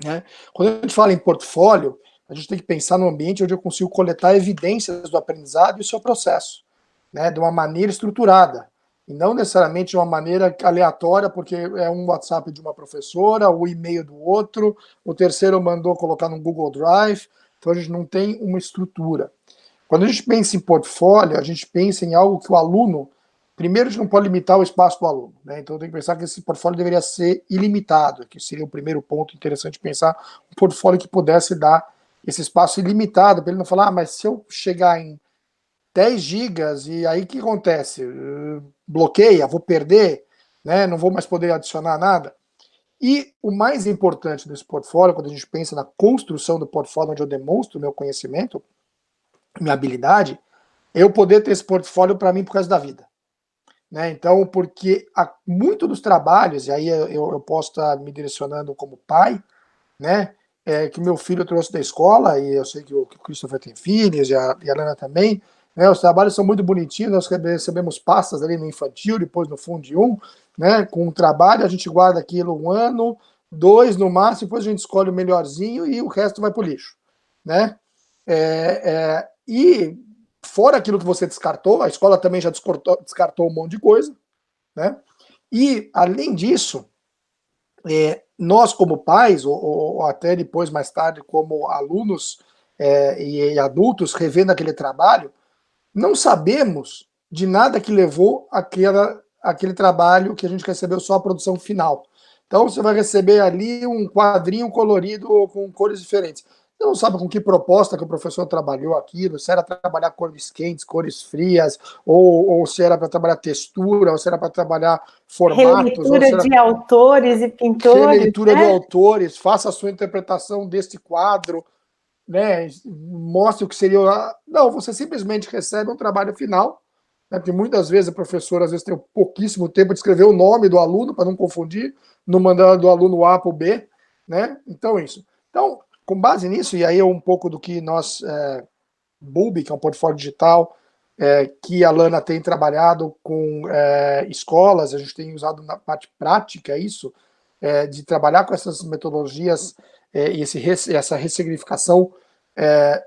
Né? Quando a gente fala em portfólio, a gente tem que pensar no ambiente onde eu consigo coletar evidências do aprendizado e o seu processo, né? De uma maneira estruturada, e não necessariamente de uma maneira aleatória, porque é um WhatsApp de uma professora, o e-mail do outro, o terceiro mandou colocar no Google Drive, então a gente não tem uma estrutura. Quando a gente pensa em portfólio, a gente pensa em algo que o aluno, primeiro, a gente não pode limitar o espaço do aluno, né? Então tem que pensar que esse portfólio deveria ser ilimitado, que seria o primeiro ponto interessante pensar, um portfólio que pudesse dar esse espaço ilimitado, para ele não falar, mas se eu chegar em 10 gigas, e aí o que acontece? Bloqueia, vou perder, né? Não vou mais poder adicionar nada. E o mais importante desse portfólio, quando a gente pensa na construção do portfólio, onde eu demonstro meu conhecimento, minha habilidade, eu poder ter esse portfólio para mim por causa da vida. Né? Então, porque muito dos trabalhos, e aí eu posso estar me direcionando como pai, né? Que meu filho trouxe da escola, e eu sei que o Christopher tem filhos, e a Lana também, né? Os trabalhos são muito bonitinhos, nós recebemos pastas ali no infantil, depois no Fundo 1, né? Com o trabalho, a gente guarda aquilo 1 ano, 2 no máximo, depois a gente escolhe o melhorzinho e o resto vai para o lixo. Né? E fora aquilo que você descartou, a escola também já descartou um monte de coisa, né? E, além disso, nós como pais, ou até depois, mais tarde, como alunos e adultos, revendo aquele trabalho, não sabemos de nada que levou aquele trabalho que a gente recebeu só a produção final. Então, você vai receber ali um quadrinho colorido com cores diferentes. Você não sabe com que proposta que o professor trabalhou aquilo, se era trabalhar cores quentes, cores frias, ou se era para trabalhar textura, ou se era para trabalhar formatos. Releitura de autores e pintores. Releitura de autores, faça a sua interpretação deste quadro, né? Mostre o que seria. Não, você simplesmente recebe um trabalho final, né? Porque muitas vezes a professora às vezes tem pouquíssimo tempo de escrever o nome do aluno, para não confundir, não mandar do aluno A para o B, né? Então, isso. Então, com base nisso, e aí é um pouco do que nós, Bulbi, que é um portfólio digital, que a Lana tem trabalhado com escolas, a gente tem usado na parte prática isso, de trabalhar com essas metodologias e essa ressignificação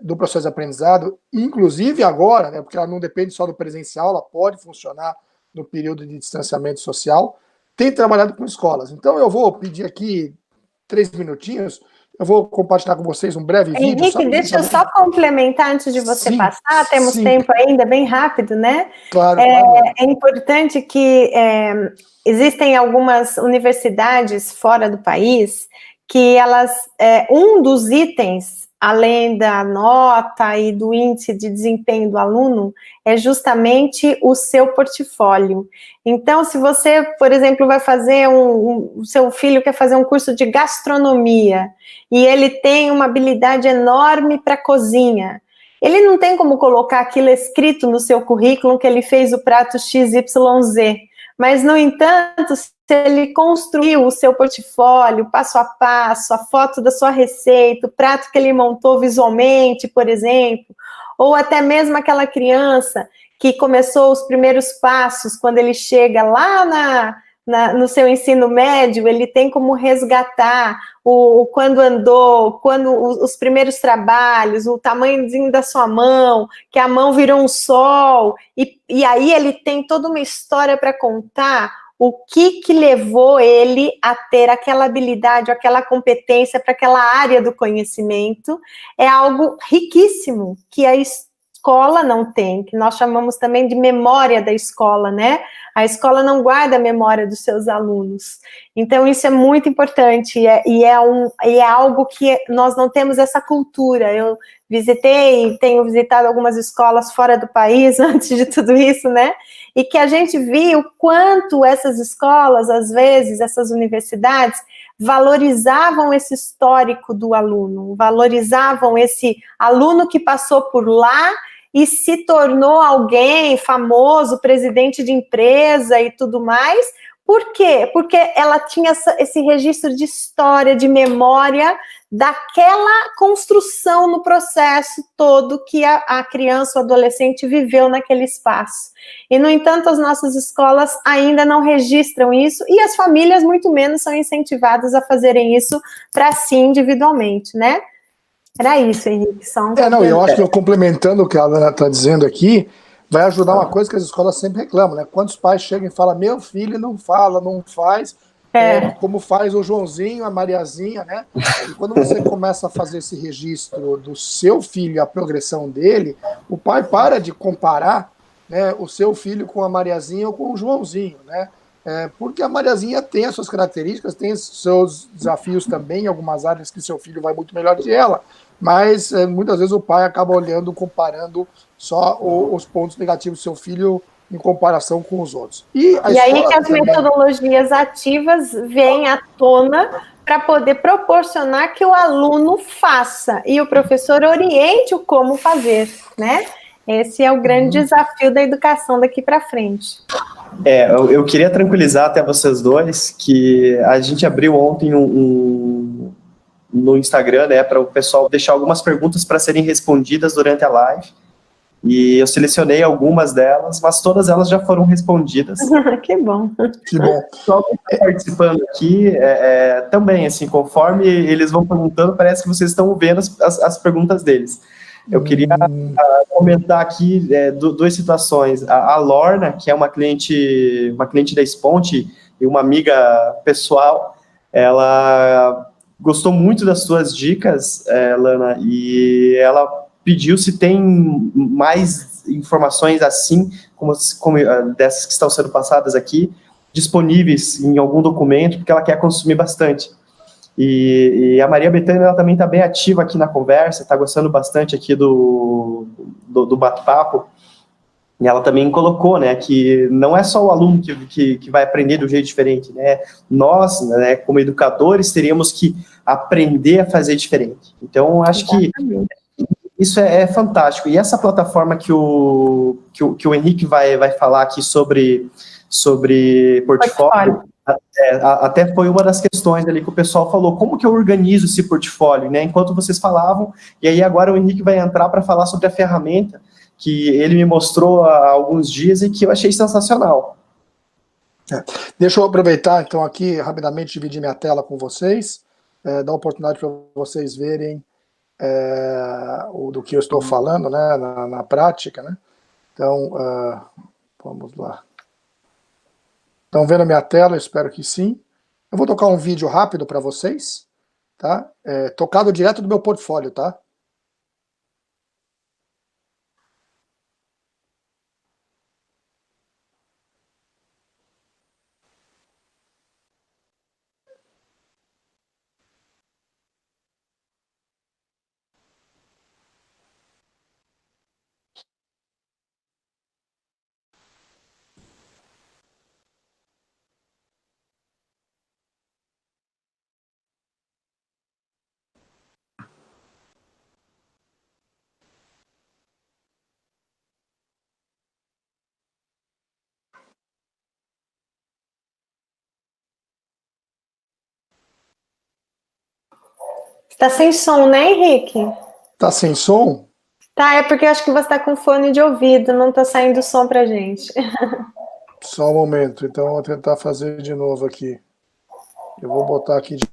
do processo de aprendizado, inclusive agora, né, porque ela não depende só do presencial, ela pode funcionar no período de distanciamento social, tem trabalhado com escolas. Então eu vou pedir aqui 3 minutinhos. Eu vou compartilhar com vocês um breve vídeo. Henrique, deixa eu só complementar antes de você passar, temos tempo ainda, bem rápido, né? Claro, É importante que existem algumas universidades fora do país que elas, um dos itens, além da nota e do índice de desempenho do aluno, é justamente o seu portfólio. Então, se você, por exemplo, vai fazer o seu filho quer fazer um curso de gastronomia e ele tem uma habilidade enorme para cozinha, ele não tem como colocar aquilo escrito no seu currículo que ele fez o prato XYZ, mas, no entanto, se ele construiu o seu portfólio, passo a passo, a foto da sua receita, o prato que ele montou visualmente, por exemplo, ou até mesmo aquela criança que começou os primeiros passos, quando ele chega lá no seu ensino médio, ele tem como resgatar quando andou, os primeiros trabalhos, o tamanhozinho da sua mão, que a mão virou um sol, e aí ele tem toda uma história para contar o que levou ele a ter aquela habilidade, aquela competência para aquela área do conhecimento. É algo riquíssimo que a escola não tem, que nós chamamos também de memória da escola, né? A escola não guarda a memória dos seus alunos. Então, isso é muito importante e é algo que nós não temos essa cultura. Eu tenho visitado algumas escolas fora do país antes de tudo isso, né? E que a gente viu o quanto essas escolas, às vezes, essas universidades, valorizavam esse histórico do aluno, valorizavam esse aluno que passou por lá e se tornou alguém famoso, presidente de empresa e tudo mais, Por quê? Porque ela tinha esse registro de história, de memória, daquela construção no processo todo que a criança ou adolescente viveu naquele espaço. E, no entanto, as nossas escolas ainda não registram isso, e as famílias, muito menos, são incentivadas a fazerem isso para si individualmente, né? Era isso, Henrique. Não, eu acho que eu complementando o que a Alana está dizendo aqui, vai ajudar uma coisa que as escolas sempre reclamam, né? Quando os pais chegam e falam, meu filho não fala, não faz, como faz o Joãozinho, a Mariazinha, né? E quando você começa a fazer esse registro do seu filho, a progressão dele, o pai para de comparar, né, o seu filho com a Mariazinha ou com o Joãozinho, né? Porque a Mariazinha tem as suas características, tem os seus desafios também, em algumas áreas que seu filho vai muito melhor que ela, mas muitas vezes o pai acaba olhando, comparando só os pontos negativos do seu filho em comparação com os outros. E aí que as metodologias ativas vêm à tona para poder proporcionar que o aluno faça e o professor oriente o como fazer, né? Esse é o grande desafio da educação daqui para frente. Eu queria tranquilizar até vocês dois que a gente abriu ontem no Instagram, né, para o pessoal deixar algumas perguntas para serem respondidas durante a live. E eu selecionei algumas delas, mas todas elas já foram respondidas. Que bom. Que bom. Só quem está participando aqui, também, assim, conforme eles vão perguntando, parece que vocês estão vendo as perguntas deles. Eu queria comentar aqui duas situações. A Lorna, que é uma cliente da Sponte e uma amiga pessoal, ela gostou muito das suas dicas, Lana, e ela pediu se tem mais informações assim, como dessas que estão sendo passadas aqui, disponíveis em algum documento, porque ela quer consumir bastante. E a Maria Bethânia, ela também está bem ativa aqui na conversa, está gostando bastante aqui do bate-papo, e ela também colocou, né, que não é só o aluno que vai aprender de um jeito diferente, né, nós, né, como educadores, teríamos que aprender a fazer diferente. Então, acho que isso é fantástico. E essa plataforma que o Henrique vai falar aqui sobre portfólio, até foi uma das questões ali que o pessoal falou, como que eu organizo esse portfólio, né? Enquanto vocês falavam, e aí agora o Henrique vai entrar para falar sobre a ferramenta que ele me mostrou há alguns dias e que eu achei sensacional. Deixa eu aproveitar, então, aqui, rapidamente, dividir minha tela com vocês, dar oportunidade para vocês verem do que eu estou falando, né, na prática, né? Então, vamos lá. Estão vendo a minha tela? Eu espero que sim. Eu vou tocar um vídeo rápido para vocês, tá? Tocado direto do meu portfólio, tá? Tá sem som, né, Henrique? Tá sem som? Tá, é porque eu acho que você tá com fone de ouvido, não tá saindo som pra gente. Só um momento, então eu vou tentar fazer de novo aqui. Eu vou botar aqui de...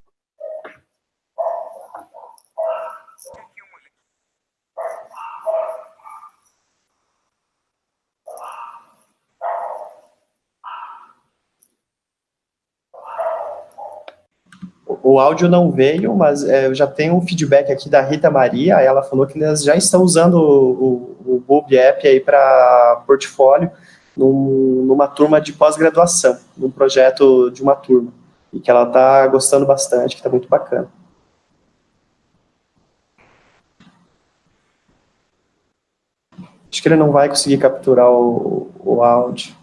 O áudio não veio, mas eu já tenho um feedback aqui da Rita Maria, ela falou que elas já estão usando o Bulb App aí para portfólio numa turma de pós-graduação, num projeto de uma turma, e que ela está gostando bastante, que está muito bacana. Acho que ele não vai conseguir capturar o áudio.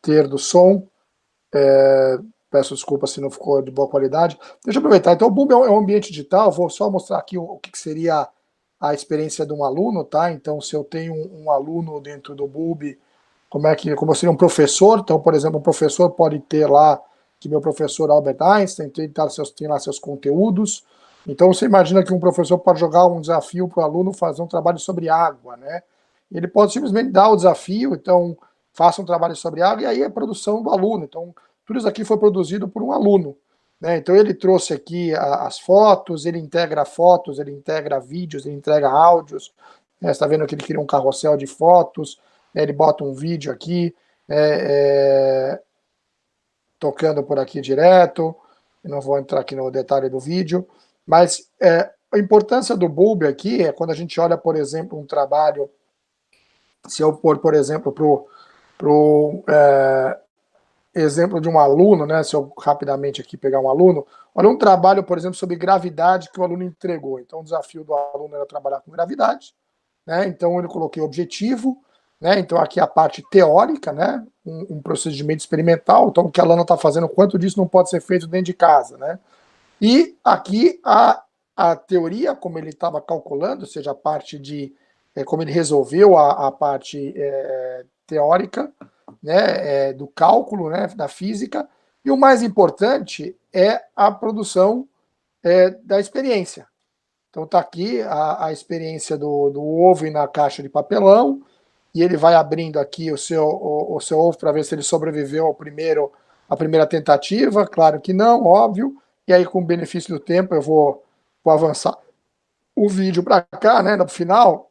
ter do som. Peço desculpa se não ficou de boa qualidade. Deixa eu aproveitar. Então, o Bulb é um ambiente digital. Vou só mostrar aqui o que seria a experiência de um aluno, tá? Então, se eu tenho um aluno dentro do Bulb, como seria um professor. Então, por exemplo, um professor pode ter lá, que meu professor Albert Einstein tem lá seus conteúdos. Então, você imagina que um professor pode jogar um desafio para o aluno fazer um trabalho sobre água, né? Ele pode simplesmente dar o desafio, então, faça um trabalho sobre água, e aí é a produção do aluno. Então, tudo isso aqui foi produzido por um aluno, né? Então, ele trouxe aqui as fotos, ele integra fotos, ele integra vídeos, ele integra áudios, né? Você está vendo que ele cria um carrossel de fotos, né? Ele bota um vídeo aqui, tocando por aqui direto. Eu não vou entrar aqui no detalhe do vídeo, mas a importância do Bulb aqui é quando a gente olha, por exemplo, um trabalho, se eu pôr, por exemplo, pro exemplo de um aluno, né? Se eu rapidamente aqui pegar um aluno, olha um trabalho, por exemplo, sobre gravidade que o aluno entregou. Então, o desafio do aluno era trabalhar com gravidade, né? Então, eu coloquei objetivo, né? Então, aqui a parte teórica, né? Um procedimento experimental. Então, o que a Lana está fazendo, quanto disso não pode ser feito dentro de casa, né? E aqui a teoria, como ele estava calculando, ou seja, a parte de como ele resolveu a parte teórica, né, do cálculo, né, da física, e o mais importante é a produção da experiência. Então está aqui a experiência do ovo na caixa de papelão, e ele vai abrindo aqui o seu ovo para ver se ele sobreviveu à primeira tentativa. Claro que não, óbvio. E aí, com o benefício do tempo, eu vou avançar o vídeo para cá, né, no final.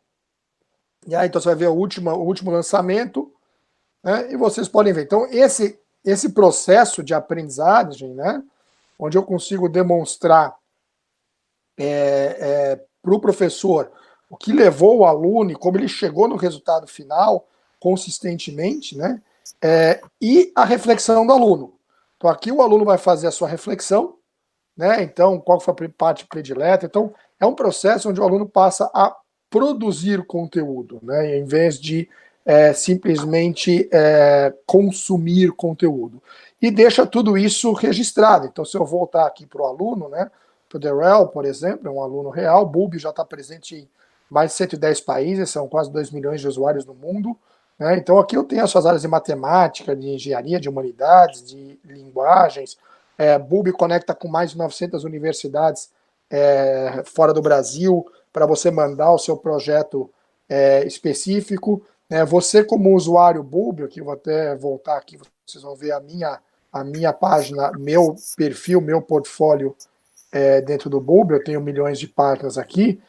E aí, então, você vai ver o último lançamento, né, e vocês podem ver. Então, esse processo de aprendizagem, né, onde eu consigo demonstrar para o professor o que levou o aluno e como ele chegou no resultado final consistentemente, né, e a reflexão do aluno. Então, aqui o aluno vai fazer a sua reflexão, né? Então, qual foi a parte predileta? Então, é um processo onde o aluno passa a produzir conteúdo, né? Em vez de simplesmente consumir conteúdo. E deixa tudo isso registrado. Então, se eu voltar aqui para o aluno, né? Para o Darrell, por exemplo, é um aluno real. O Bulb já está presente em mais de 110 países, são quase 2 milhões de usuários no mundo, né? Então, aqui eu tenho as suas áreas de matemática, de engenharia, de humanidades, de linguagens. Bulb conecta com mais de 900 universidades fora do Brasil para você mandar o seu projeto específico. Você, como usuário Bulb, aqui vou até voltar aqui, vocês vão ver a minha página, meu perfil, meu portfólio dentro do Bulb. Eu tenho milhões de páginas aqui,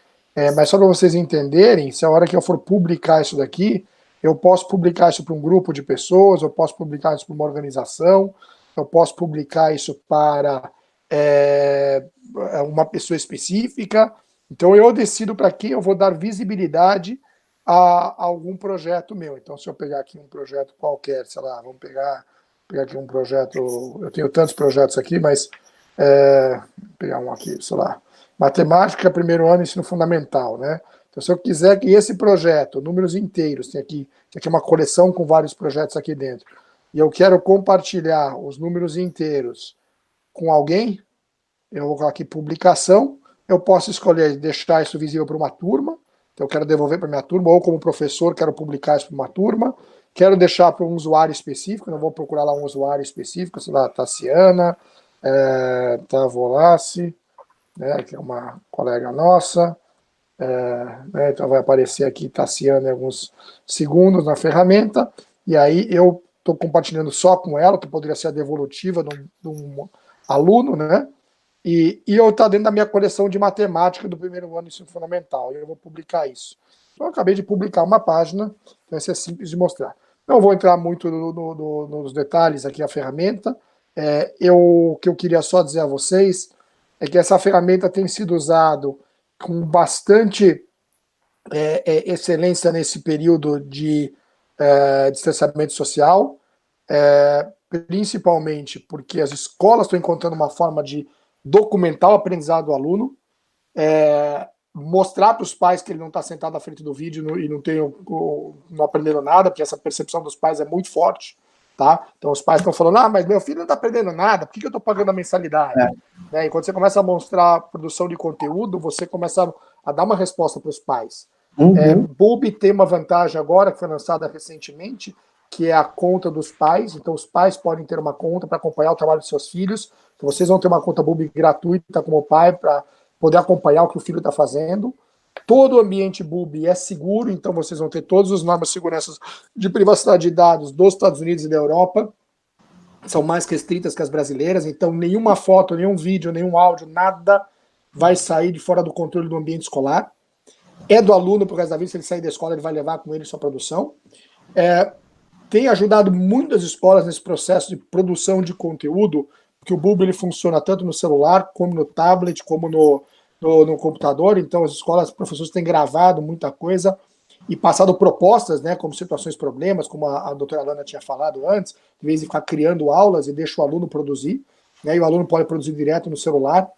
mas só para vocês entenderem, se a hora que eu for publicar isso daqui, eu posso publicar isso para um grupo de pessoas, eu posso publicar isso para uma organização, eu posso publicar isso para uma pessoa específica. Então, eu decido para quem eu vou dar visibilidade a algum projeto meu. Então, se eu pegar aqui um projeto qualquer, sei lá, vamos pegar aqui um projeto, eu tenho tantos projetos aqui, mas vou pegar um aqui, sei lá, matemática, primeiro ano, ensino fundamental, né? Então, se eu quiser que esse projeto, números inteiros, tem aqui uma coleção com vários projetos aqui dentro, e eu quero compartilhar os números inteiros com alguém, eu vou colocar aqui publicação, eu posso escolher deixar isso visível para uma turma, então eu quero devolver para minha turma, ou como professor quero publicar isso para uma turma, quero deixar para um usuário específico, não vou procurar lá um usuário específico, sei lá, Tassiana, Tavolassi, né, que é uma colega nossa, né, então vai aparecer aqui Tassiana em alguns segundos na ferramenta, e aí eu estou compartilhando só com ela, que poderia ser a devolutiva de um aluno, né? E eu estou dentro da minha coleção de matemática do primeiro ano do ensino fundamental, e eu vou publicar isso. Então, eu acabei de publicar uma página, vai ser simples de mostrar. Não vou entrar muito nos detalhes aqui, a ferramenta. O que eu queria só dizer a vocês é que essa ferramenta tem sido usada com bastante excelência nesse período de distanciamento social, principalmente porque as escolas estão encontrando uma forma de documentar o aprendizado do aluno, mostrar para os pais que ele não está sentado à frente do vídeo e não aprendendo nada, porque essa percepção dos pais é muito forte, tá? Então os pais estão falando, mas meu filho não está aprendendo nada, por que eu estou pagando a mensalidade? Né? E quando você começa a mostrar produção de conteúdo, você começa a dar uma resposta para os pais. Boob tem uma vantagem agora, que foi lançada recentemente, que é a conta dos pais. Então os pais podem ter uma conta para acompanhar o trabalho dos seus filhos. Então, vocês vão ter uma conta Boob gratuita como pai para poder acompanhar o que o filho está fazendo. Todo o ambiente Boob é seguro, então vocês vão ter todas as normas de segurança de privacidade de dados dos Estados Unidos e da Europa. São mais restritas que as brasileiras, então nenhuma foto, nenhum vídeo, nenhum áudio, nada vai sair de fora do controle do ambiente escolar. É do aluno pro resto da vida, se ele sair da escola, ele vai levar com ele sua produção. Tem ajudado muitas escolas nesse processo de produção de conteúdo, porque o Boob ele funciona tanto no celular, como no tablet, como no computador. Então as escolas, os professores têm gravado muita coisa e passado propostas, né, como situações, problemas, como a doutora Alana tinha falado antes, de vez em ficar criando aulas e deixa o aluno produzir, né, e o aluno pode produzir direto no celular.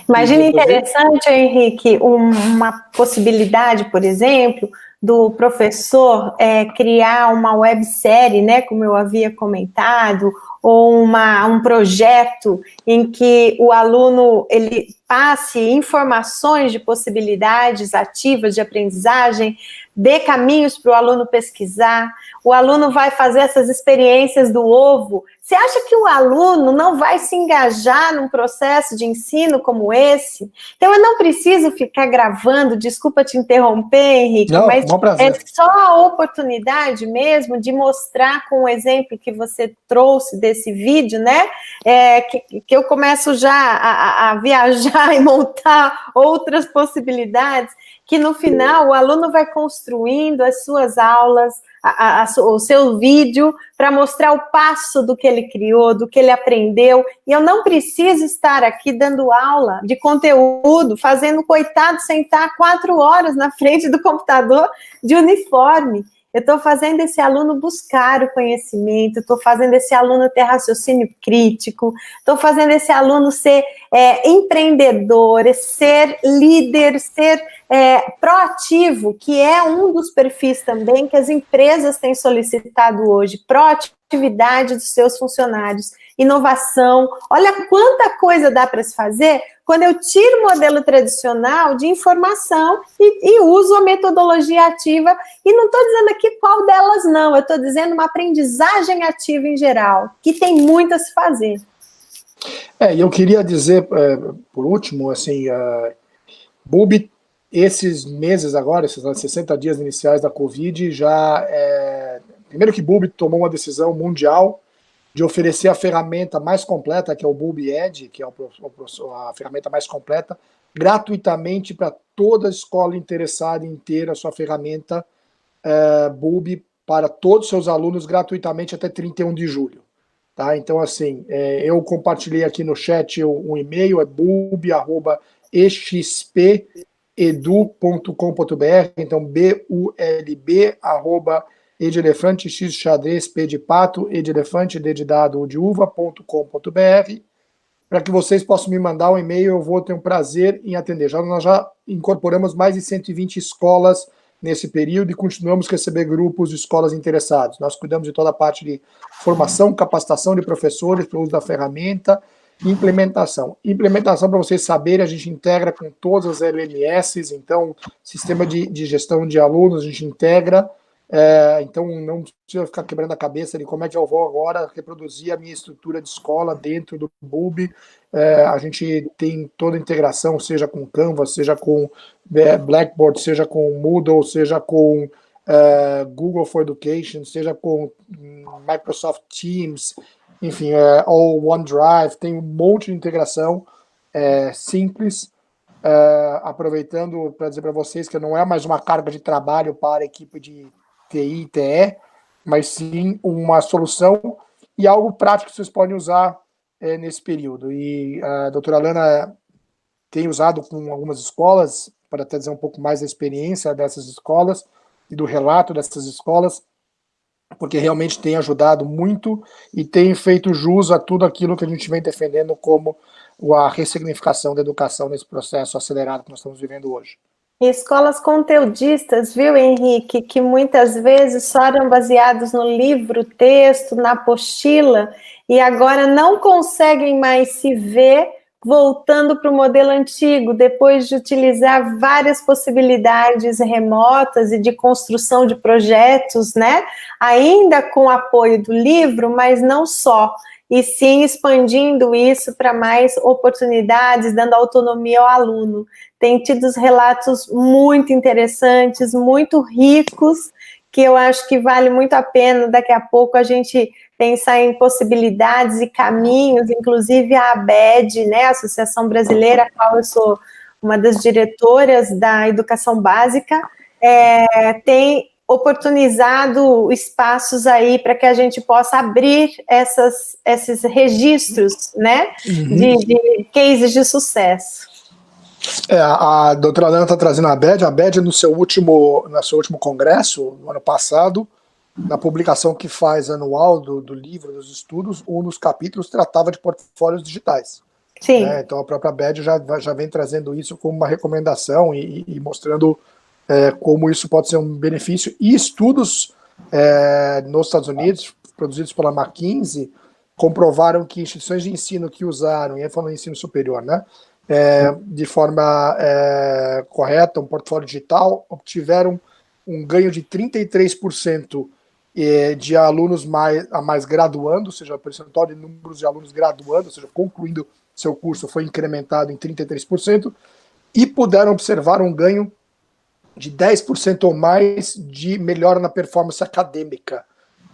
Imagina interessante, Henrique, uma possibilidade, por exemplo, do professor criar uma websérie, né, como eu havia comentado, ou um projeto em que o aluno ele passe informações de possibilidades ativas de aprendizagem, dê caminhos para o aluno pesquisar, o aluno vai fazer essas experiências do ovo. Você acha que o aluno não vai se engajar num processo de ensino como esse? Então, eu não preciso ficar gravando, desculpa te interromper, Henrique, não, mas é só a oportunidade mesmo de mostrar com o exemplo que você trouxe desse vídeo, né, que eu começo já a viajar e montar outras possibilidades, que no final o aluno vai construindo as suas aulas, o seu vídeo, para mostrar o passo do que ele criou, do que ele aprendeu, e eu não preciso estar aqui dando aula de conteúdo, fazendo o coitado sentar 4 horas na frente do computador de uniforme. Eu estou fazendo esse aluno buscar o conhecimento, estou fazendo esse aluno ter raciocínio crítico, estou fazendo esse aluno ser empreendedor, ser líder, ser proativo, que é um dos perfis também que as empresas têm solicitado hoje, proatividade dos seus funcionários, inovação. Olha quanta coisa dá para se fazer quando eu tiro o modelo tradicional de informação e uso a metodologia ativa, e não estou dizendo aqui qual delas não, eu estou dizendo uma aprendizagem ativa em geral, que tem muito a se fazer. E eu queria dizer, por último, assim, Boob, esses meses agora, esses 60 dias iniciais da Covid, primeiro que Boob tomou uma decisão mundial de oferecer a ferramenta mais completa, que é o Boob Edge, que é a ferramenta mais completa, gratuitamente para toda escola interessada em ter a sua ferramenta Boob para todos os seus alunos gratuitamente até 31 de julho. Tá? Então, assim, eu compartilhei aqui no chat um e-mail, é boob@expedu.com.br, então BULB, E de elefante, X de xadrez, P de pato, E de elefante, D de dado, U de uva.com.br, para que vocês possam me mandar um e-mail, eu vou ter um prazer em atender. Nós já incorporamos mais de 120 escolas nesse período e continuamos a receber grupos de escolas interessados. Nós cuidamos de toda a parte de formação, capacitação de professores para o uso da ferramenta e implementação. Implementação, para vocês saberem, a gente integra com todas as LMS, então, sistema de gestão de alunos, a gente integra. Então não precisa ficar quebrando a cabeça de como é que eu vou agora reproduzir a minha estrutura de escola dentro do Boob. A gente tem toda a integração, seja com Canvas, seja com Blackboard, seja com Moodle, seja com Google for Education, seja com Microsoft Teams, enfim, ou OneDrive, tem um monte de integração simples. Aproveitando para dizer para vocês que não é mais uma carga de trabalho para a equipe de TI e TE, mas sim uma solução e algo prático que vocês podem usar nesse período. E a doutora Alana tem usado com algumas escolas, para até dizer um pouco mais da experiência dessas escolas e do relato dessas escolas, porque realmente tem ajudado muito e tem feito jus a tudo aquilo que a gente vem defendendo como a ressignificação da educação nesse processo acelerado que nós estamos vivendo hoje. E escolas conteudistas, viu, Henrique, que muitas vezes só eram baseados no livro, texto, na apostila, e agora não conseguem mais se ver voltando para o modelo antigo, depois de utilizar várias possibilidades remotas e de construção de projetos, né? Ainda com apoio do livro, mas não só, e sim expandindo isso para mais oportunidades, dando autonomia ao aluno. Tem tido relatos muito interessantes, muito ricos, que eu acho que vale muito a pena daqui a pouco a gente pensar em possibilidades e caminhos, inclusive a ABED, né, a Associação Brasileira, a qual eu sou uma das diretoras da educação básica, tem oportunizado espaços aí para que a gente possa abrir esses registros, né, de cases de sucesso. A doutora Lana está trazendo a ABED no seu último congresso, no ano passado, na publicação que faz anual do livro, dos estudos, um dos capítulos tratava de portfólios digitais. Sim. Então a própria ABED já vem trazendo isso como uma recomendação e mostrando como isso pode ser um benefício. E estudos nos Estados Unidos, produzidos pela McKinsey, comprovaram que instituições de ensino que usaram, e aí falando em ensino superior, né, de forma correta, um portfólio digital, obtiveram um ganho de 33% de alunos a mais graduando, ou seja, o percentual de números de alunos graduando, ou seja, concluindo seu curso foi incrementado em 33%, e puderam observar um ganho de 10% ou mais de melhora na performance acadêmica.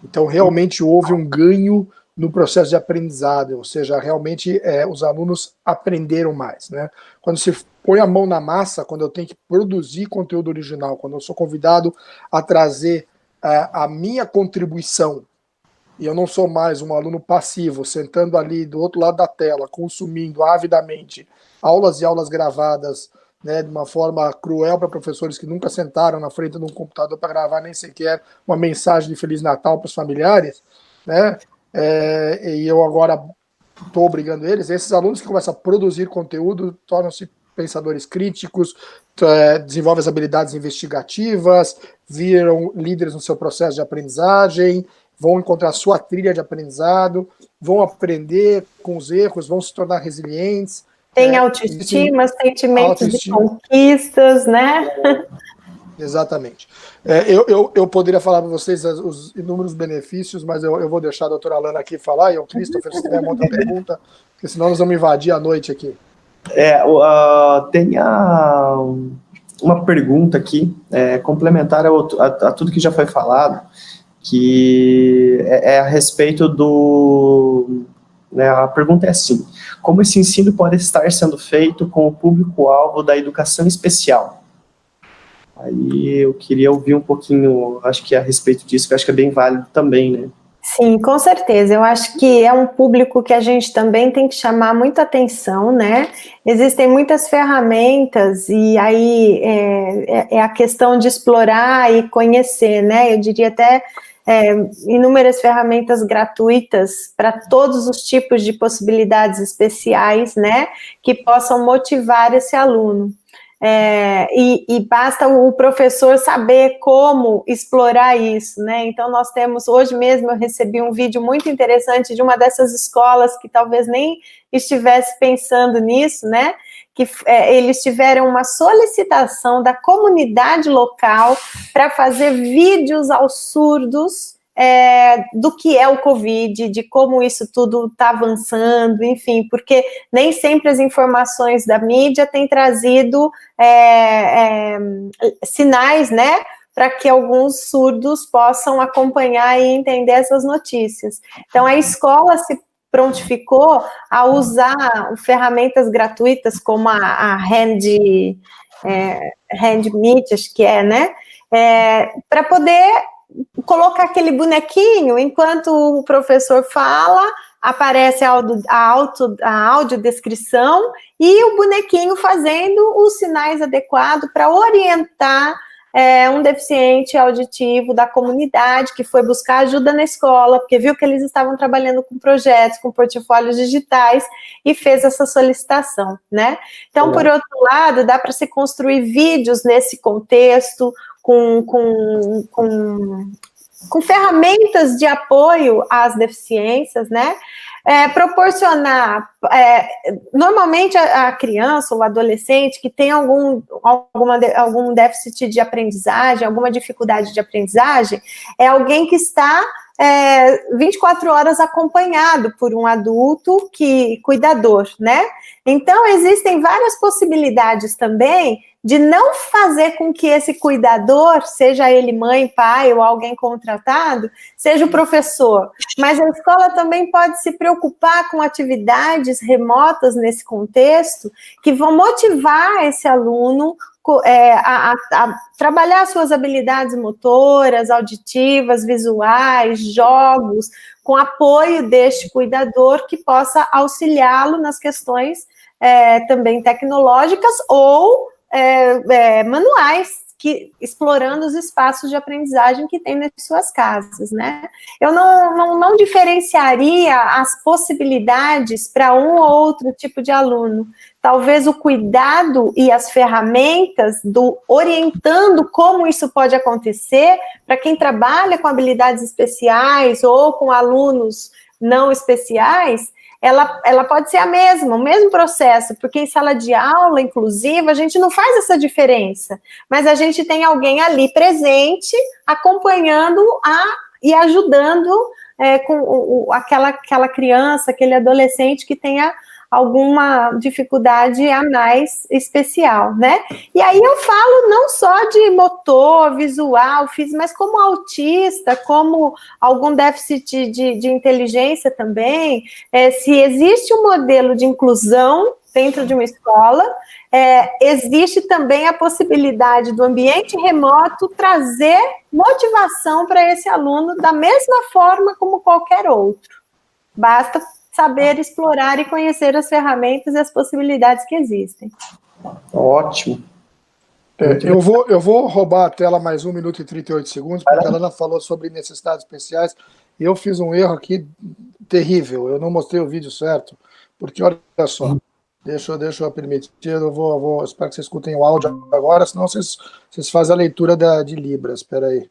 Então, realmente houve um ganho no processo de aprendizado, ou seja, realmente os alunos aprenderam mais, né? Quando se põe a mão na massa, quando eu tenho que produzir conteúdo original, quando eu sou convidado a trazer a minha contribuição, e eu não sou mais um aluno passivo, sentando ali do outro lado da tela, consumindo avidamente aulas e aulas gravadas, né, de uma forma cruel para professores que nunca sentaram na frente de um computador para gravar nem sequer uma mensagem de Feliz Natal para os familiares, né? E eu agora estou obrigando eles, esses alunos que começam a produzir conteúdo tornam-se pensadores críticos, desenvolvem as habilidades investigativas, viram líderes no seu processo de aprendizagem, vão encontrar a sua trilha de aprendizado, vão aprender com os erros, vão se tornar resilientes. Tem autoestima, sentimentos de conquistas, né? Exatamente. Eu poderia falar para vocês os inúmeros benefícios, mas eu vou deixar a doutora Lana aqui falar, e o Christopher, se tiver uma outra pergunta, porque senão nós vamos invadir a noite aqui. Tem uma pergunta aqui, complementar a tudo que já foi falado, que é a respeito do... Né, a pergunta é assim: como esse ensino pode estar sendo feito com o público-alvo da educação especial? Aí eu queria ouvir um pouquinho, acho que a respeito disso, que eu acho que é bem válido também, né? Sim, com certeza. Eu acho que é um público que a gente também tem que chamar muita atenção, né? Existem muitas ferramentas e aí é a questão de explorar e conhecer, né? Eu diria até inúmeras ferramentas gratuitas para todos os tipos de possibilidades especiais, né? Que possam motivar esse aluno. E basta o professor saber como explorar isso, né? Então nós temos, hoje mesmo eu recebi um vídeo muito interessante de uma dessas escolas que talvez nem estivesse pensando nisso, né? Que eles tiveram uma solicitação da comunidade local para fazer vídeos aos surdos do que é o Covid, de como isso tudo está avançando, enfim, porque nem sempre as informações da mídia têm trazido sinais, né, para que alguns surdos possam acompanhar e entender essas notícias. Então, a escola se prontificou a usar ferramentas gratuitas como a HandMeet, acho que né, para poder colocar aquele bonequinho, enquanto o professor fala, aparece a audiodescrição e o bonequinho fazendo os sinais adequados para orientar um deficiente auditivo da comunidade que foi buscar ajuda na escola, porque viu que eles estavam trabalhando com projetos, com portfólios digitais, e fez essa solicitação, né? Então, por outro lado, dá para se construir vídeos nesse contexto, com ferramentas de apoio às deficiências, né? Proporcionar, normalmente a criança ou o adolescente que tem algum déficit de aprendizagem, alguma dificuldade de aprendizagem, é alguém que está 24 horas acompanhado por um adulto cuidador, né? Então, existem várias possibilidades também de não fazer com que esse cuidador, seja ele mãe, pai ou alguém contratado, seja o professor. Mas a escola também pode se preocupar com atividades remotas nesse contexto que vão motivar esse aluno a trabalhar suas habilidades motoras, auditivas, visuais, jogos, com apoio deste cuidador que possa auxiliá-lo nas questões também tecnológicas ou manuais, explorando os espaços de aprendizagem que tem nas suas casas, né? Eu não diferenciaria as possibilidades para um ou outro tipo de aluno. Talvez o cuidado e as ferramentas orientando como isso pode acontecer, para quem trabalha com habilidades especiais ou com alunos não especiais, ela pode ser o mesmo processo, porque em sala de aula inclusiva a gente não faz essa diferença, mas a gente tem alguém ali presente, acompanhando e ajudando com aquela criança, aquele adolescente que tenha alguma dificuldade a mais especial, né? E aí eu falo não só de motor, visual, físico, mas como autista, como algum déficit de inteligência também. Se existe um modelo de inclusão dentro de uma escola, existe também a possibilidade do ambiente remoto trazer motivação para esse aluno da mesma forma como qualquer outro. Basta saber explorar e conhecer as ferramentas e as possibilidades que existem. Ótimo. Eu vou roubar a tela mais 1 minuto e 38 segundos, porque a Ana falou sobre necessidades especiais, e eu fiz um erro aqui terrível, eu não mostrei o vídeo certo, porque olha só, deixa eu permitir, eu espero que vocês escutem o áudio agora, senão vocês fazem a leitura de Libras, espera aí.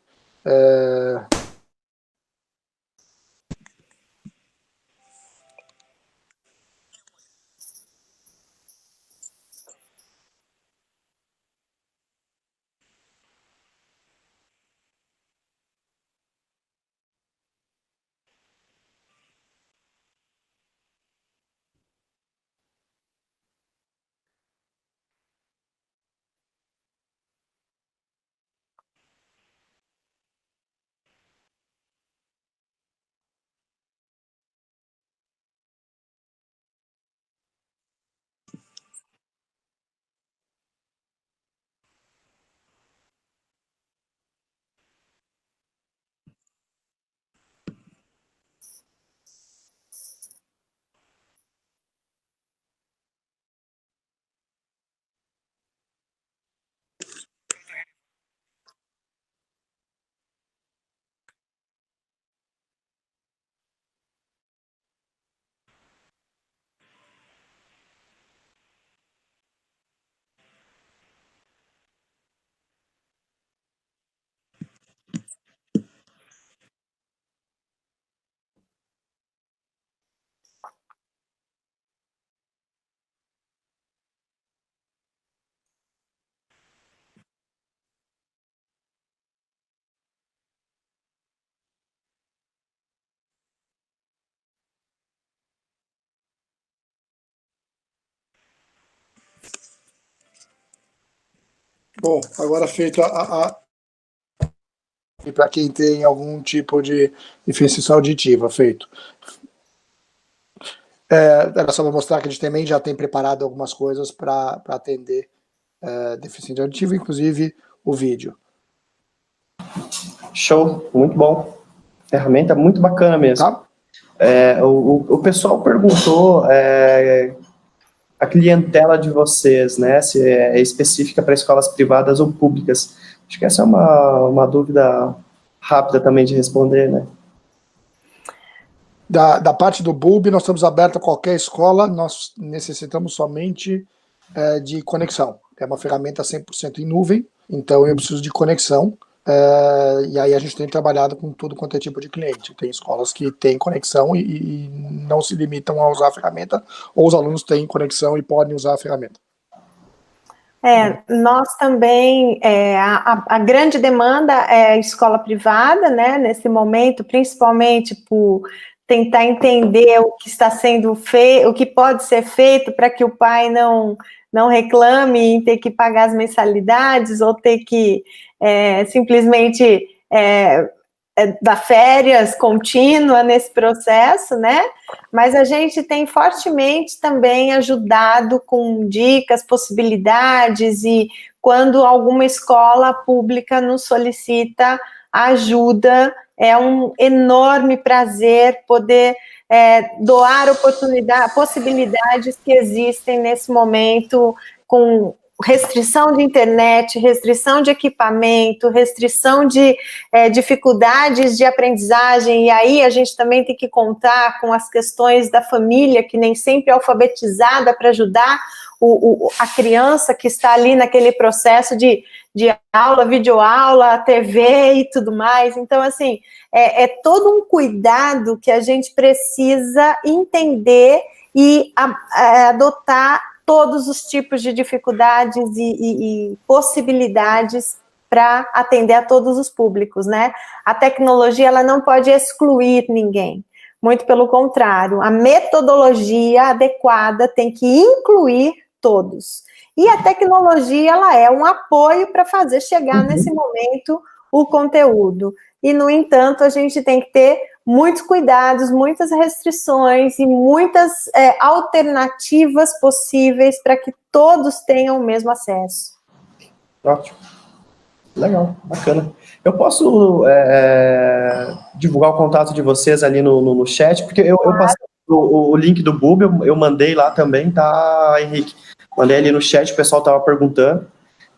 Bom, agora feito e para quem tem algum tipo de deficiência auditiva, feito. Era só para mostrar que a gente também já tem preparado algumas coisas para atender deficiência auditiva, inclusive o vídeo. Show, muito bom. Ferramenta muito bacana mesmo. Tá? O pessoal perguntou a clientela de vocês, né, se é específica para escolas privadas ou públicas. Acho que essa é uma dúvida rápida também de responder, né? Da parte do Bulb, nós estamos abertos a qualquer escola, nós necessitamos somente de conexão. É uma ferramenta 100% em nuvem, então eu preciso de conexão, e aí a gente tem trabalhado com tudo quanto é tipo de cliente. Tem escolas que têm conexão e não se limitam a usar a ferramenta, ou os alunos têm conexão e podem usar a ferramenta. Nós também, a grande demanda é a escola privada, né, nesse momento, principalmente por tentar entender o que está sendo feito, o que pode ser feito para que o pai não reclame em ter que pagar as mensalidades ou ter que simplesmente dar férias contínua nesse processo, né? Mas a gente tem fortemente também ajudado com dicas, possibilidades, e quando alguma escola pública nos solicita ajuda, é um enorme prazer poder doar possibilidades que existem nesse momento, com restrição de internet, restrição de equipamento, restrição de dificuldades de aprendizagem, e aí a gente também tem que contar com as questões da família, que nem sempre é alfabetizada para ajudar a criança que está ali naquele processo de aula, videoaula, TV e tudo mais. Então, assim, é todo um cuidado que a gente precisa entender e adotar todos os tipos de dificuldades e possibilidades para atender a todos os públicos, né? A tecnologia, ela não pode excluir ninguém, muito pelo contrário, a metodologia adequada tem que incluir todos. E a tecnologia, ela é um apoio para fazer chegar nesse momento o conteúdo. E, no entanto, a gente tem que ter muitos cuidados, muitas restrições e muitas alternativas possíveis para que todos tenham o mesmo acesso. Ótimo. Legal, bacana. Eu posso divulgar o contato de vocês ali no chat, porque eu passei o link do Bulb, eu mandei lá também, tá, Henrique? Mandei ali no chat, o pessoal estava perguntando,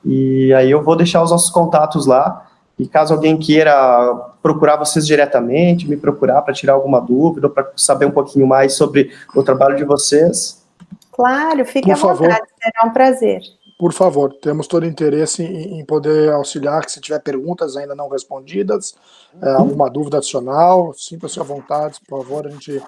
e aí eu vou deixar os nossos contatos lá, e caso alguém queira procurar vocês diretamente, me procurar para tirar alguma dúvida, para saber um pouquinho mais sobre o trabalho de vocês. Claro, fique à vontade, será um prazer. Por favor, temos todo interesse em poder auxiliar, que se tiver perguntas ainda não respondidas, alguma dúvida adicional, sinta-se à vontade, por favor, a gente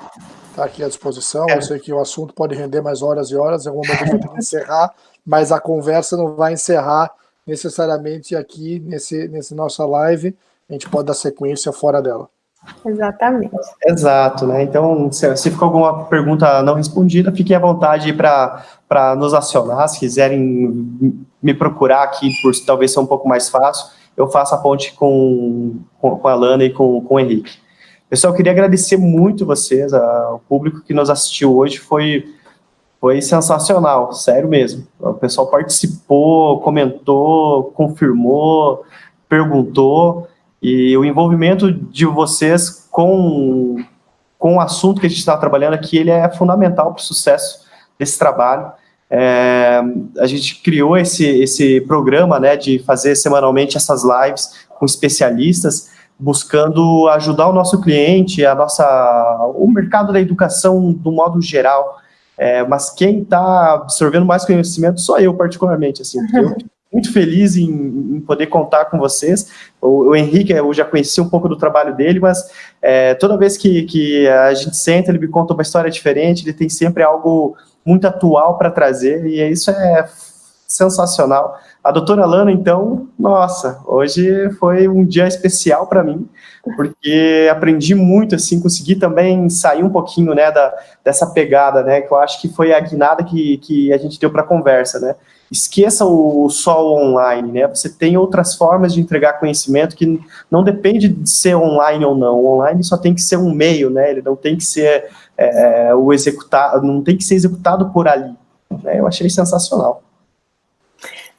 está aqui à disposição. Eu sei que o assunto pode render mais horas e horas, em algum momento a gente vai ter que encerrar, mas a conversa não vai encerrar necessariamente aqui nesse nossa live, a gente pode dar sequência fora dela. Exatamente. Exato, né? Então, se ficou alguma pergunta não respondida, fiquem à vontade para nos acionar, se quiserem me procurar aqui, por talvez ser um pouco mais fácil, eu faço a ponte com a Lana e com o Henrique. Pessoal, eu queria agradecer muito vocês, o público que nos assistiu hoje foi sensacional, sério mesmo. O pessoal participou, comentou, confirmou, perguntou, e o envolvimento de vocês com o assunto que a gente está trabalhando aqui, ele é fundamental para o sucesso desse trabalho. A gente criou esse programa, né, de fazer semanalmente essas lives com especialistas, buscando ajudar o nosso cliente, o mercado da educação do modo geral. Mas quem está absorvendo mais conhecimento sou eu, particularmente, assim, porque eu fico muito feliz em poder contar com vocês. O Henrique, eu já conheci um pouco do trabalho dele, mas toda vez que a gente senta, ele me conta uma história diferente, ele tem sempre algo muito atual para trazer, e isso é sensacional. A doutora Lana, então, nossa, hoje foi um dia especial para mim, porque aprendi muito, assim, consegui também sair um pouquinho, né, dessa pegada, né, que eu acho que foi a guinada que a gente deu para a conversa, né. Esqueça só o online, né, você tem outras formas de entregar conhecimento que não depende de ser online ou não. O online só tem que ser um meio, né, ele não tem que ser não tem que ser executado por ali, né, eu achei sensacional.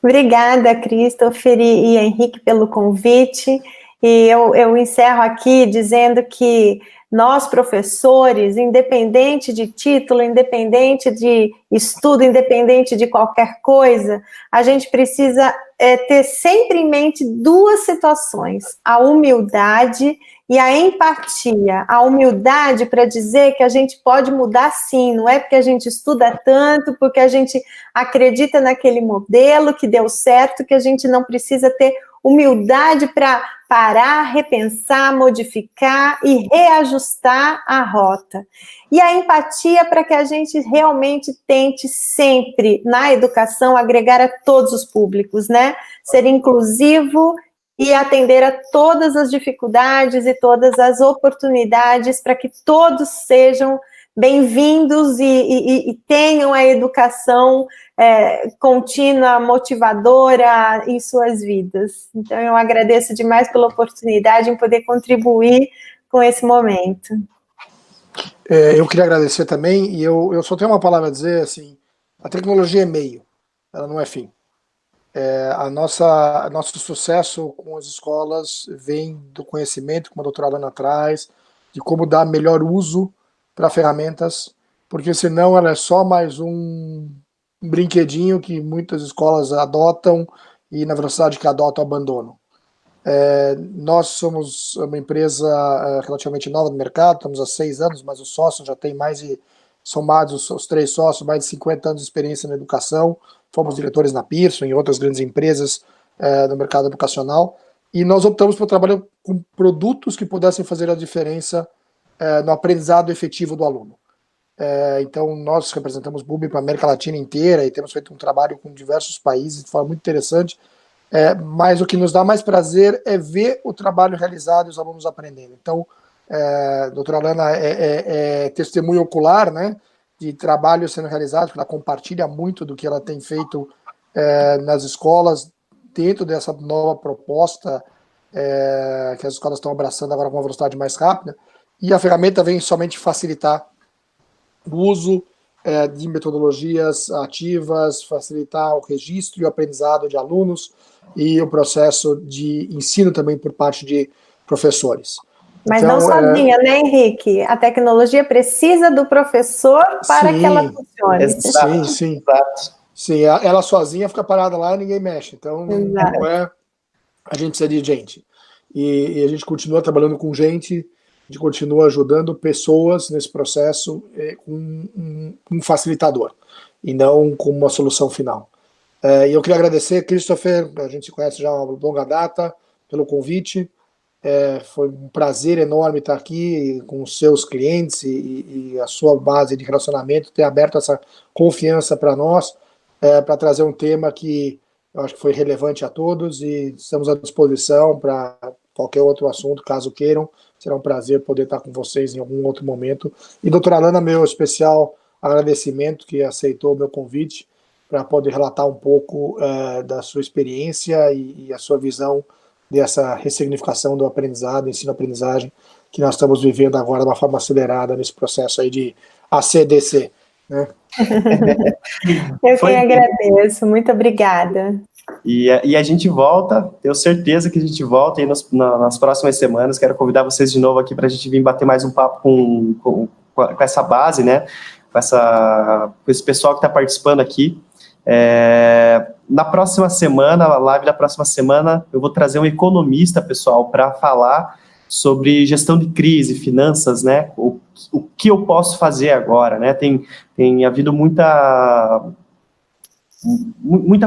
Obrigada, Christopher e Henrique, pelo convite. E eu encerro aqui dizendo que nós, professores, independente de título, independente de estudo, independente de qualquer coisa, a gente precisa ter sempre em mente duas situações: a humildade e a empatia. A humildade para dizer que a gente pode mudar sim, não é porque a gente estuda tanto, porque a gente acredita naquele modelo que deu certo, que a gente não precisa ter humildade para parar, repensar, modificar e reajustar a rota. E a empatia para que a gente realmente tente sempre, na educação, agregar a todos os públicos, né? Ser inclusivo e atender a todas as dificuldades e todas as oportunidades para que todos sejam bem-vindos e tenham a educação contínua, motivadora em suas vidas. Então, eu agradeço demais pela oportunidade em poder contribuir com esse momento. Eu queria agradecer também, e eu só tenho uma palavra a dizer, assim, a tecnologia é meio, ela não é fim. Nosso sucesso com as escolas vem do conhecimento, como a doutora Alana traz, de como dar melhor uso para ferramentas, porque senão ela é só mais um brinquedinho que muitas escolas adotam e na velocidade que adotam, abandonam. Nós somos uma empresa relativamente nova no mercado, estamos há 6 anos, mas os sócios já têm somados os 3 sócios, mais de 50 anos de experiência na educação. Fomos diretores na Pearson e outras grandes empresas no mercado educacional, e nós optamos por trabalhar com produtos que pudessem fazer a diferença no aprendizado efetivo do aluno. Então, nós representamos Bubi para a América Latina inteira e temos feito um trabalho com diversos países de forma muito interessante, mas o que nos dá mais prazer é ver o trabalho realizado e os alunos aprendendo. Então, a doutora Alana é testemunha ocular, né, de trabalho sendo realizado, porque ela compartilha muito do que ela tem feito nas escolas, dentro dessa nova proposta que as escolas estão abraçando agora com uma velocidade mais rápida, e a ferramenta vem somente facilitar o uso de metodologias ativas, facilitar o registro e o aprendizado de alunos e o processo de ensino também por parte de professores. Mas então, não sozinha, né, Henrique? A tecnologia precisa do professor para que ela funcione. Sim, ela sozinha fica parada lá e ninguém mexe. Então, não a gente precisa de gente. E a gente continua trabalhando com gente, a gente continua ajudando pessoas nesse processo com um facilitador, e não com uma solução final. E eu queria agradecer, Christopher, a gente se conhece já há uma longa data, pelo convite. Foi um prazer enorme estar aqui com os seus clientes e a sua base de relacionamento, ter aberto essa confiança para nós, para trazer um tema que eu acho que foi relevante a todos, e estamos à disposição para qualquer outro assunto, caso queiram. Será um prazer poder estar com vocês em algum outro momento. E, doutora Alana, meu especial agradecimento que aceitou o meu convite para poder relatar um pouco da sua experiência e a sua visão dessa ressignificação do aprendizado, ensino-aprendizagem, que nós estamos vivendo agora de uma forma acelerada nesse processo aí de ACDC, né? Eu que agradeço, muito obrigada. E a gente volta, tenho certeza que a gente volta aí nas próximas semanas. Quero convidar vocês de novo aqui para a gente vir bater mais um papo com essa base, né? Com esse pessoal que está participando aqui. Na próxima semana, a live da próxima semana, eu vou trazer um economista, pessoal, para falar sobre gestão de crise, finanças, né? O que eu posso fazer agora, né? Tem havido muita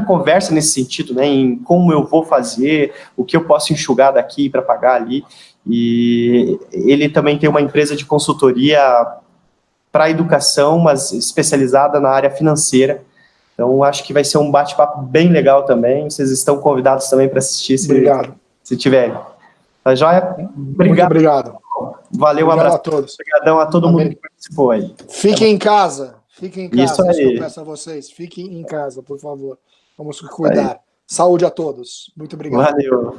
conversa nesse sentido, né? Em como eu vou fazer, o que eu posso enxugar daqui para pagar ali. E ele também tem uma empresa de consultoria para a educação, mas especializada na área financeira. Então, acho que vai ser um bate-papo bem legal também. Vocês estão convidados também para assistir, se tiverem. Tá joia? Muito obrigado. Valeu, um abraço a todos. Obrigadão a todo mundo que participou aí. Fiquem em casa. Fiquem em casa. Isso aí. Eu peço a vocês. Fiquem em casa, por favor. Vamos cuidar. Saúde a todos. Muito obrigado. Valeu.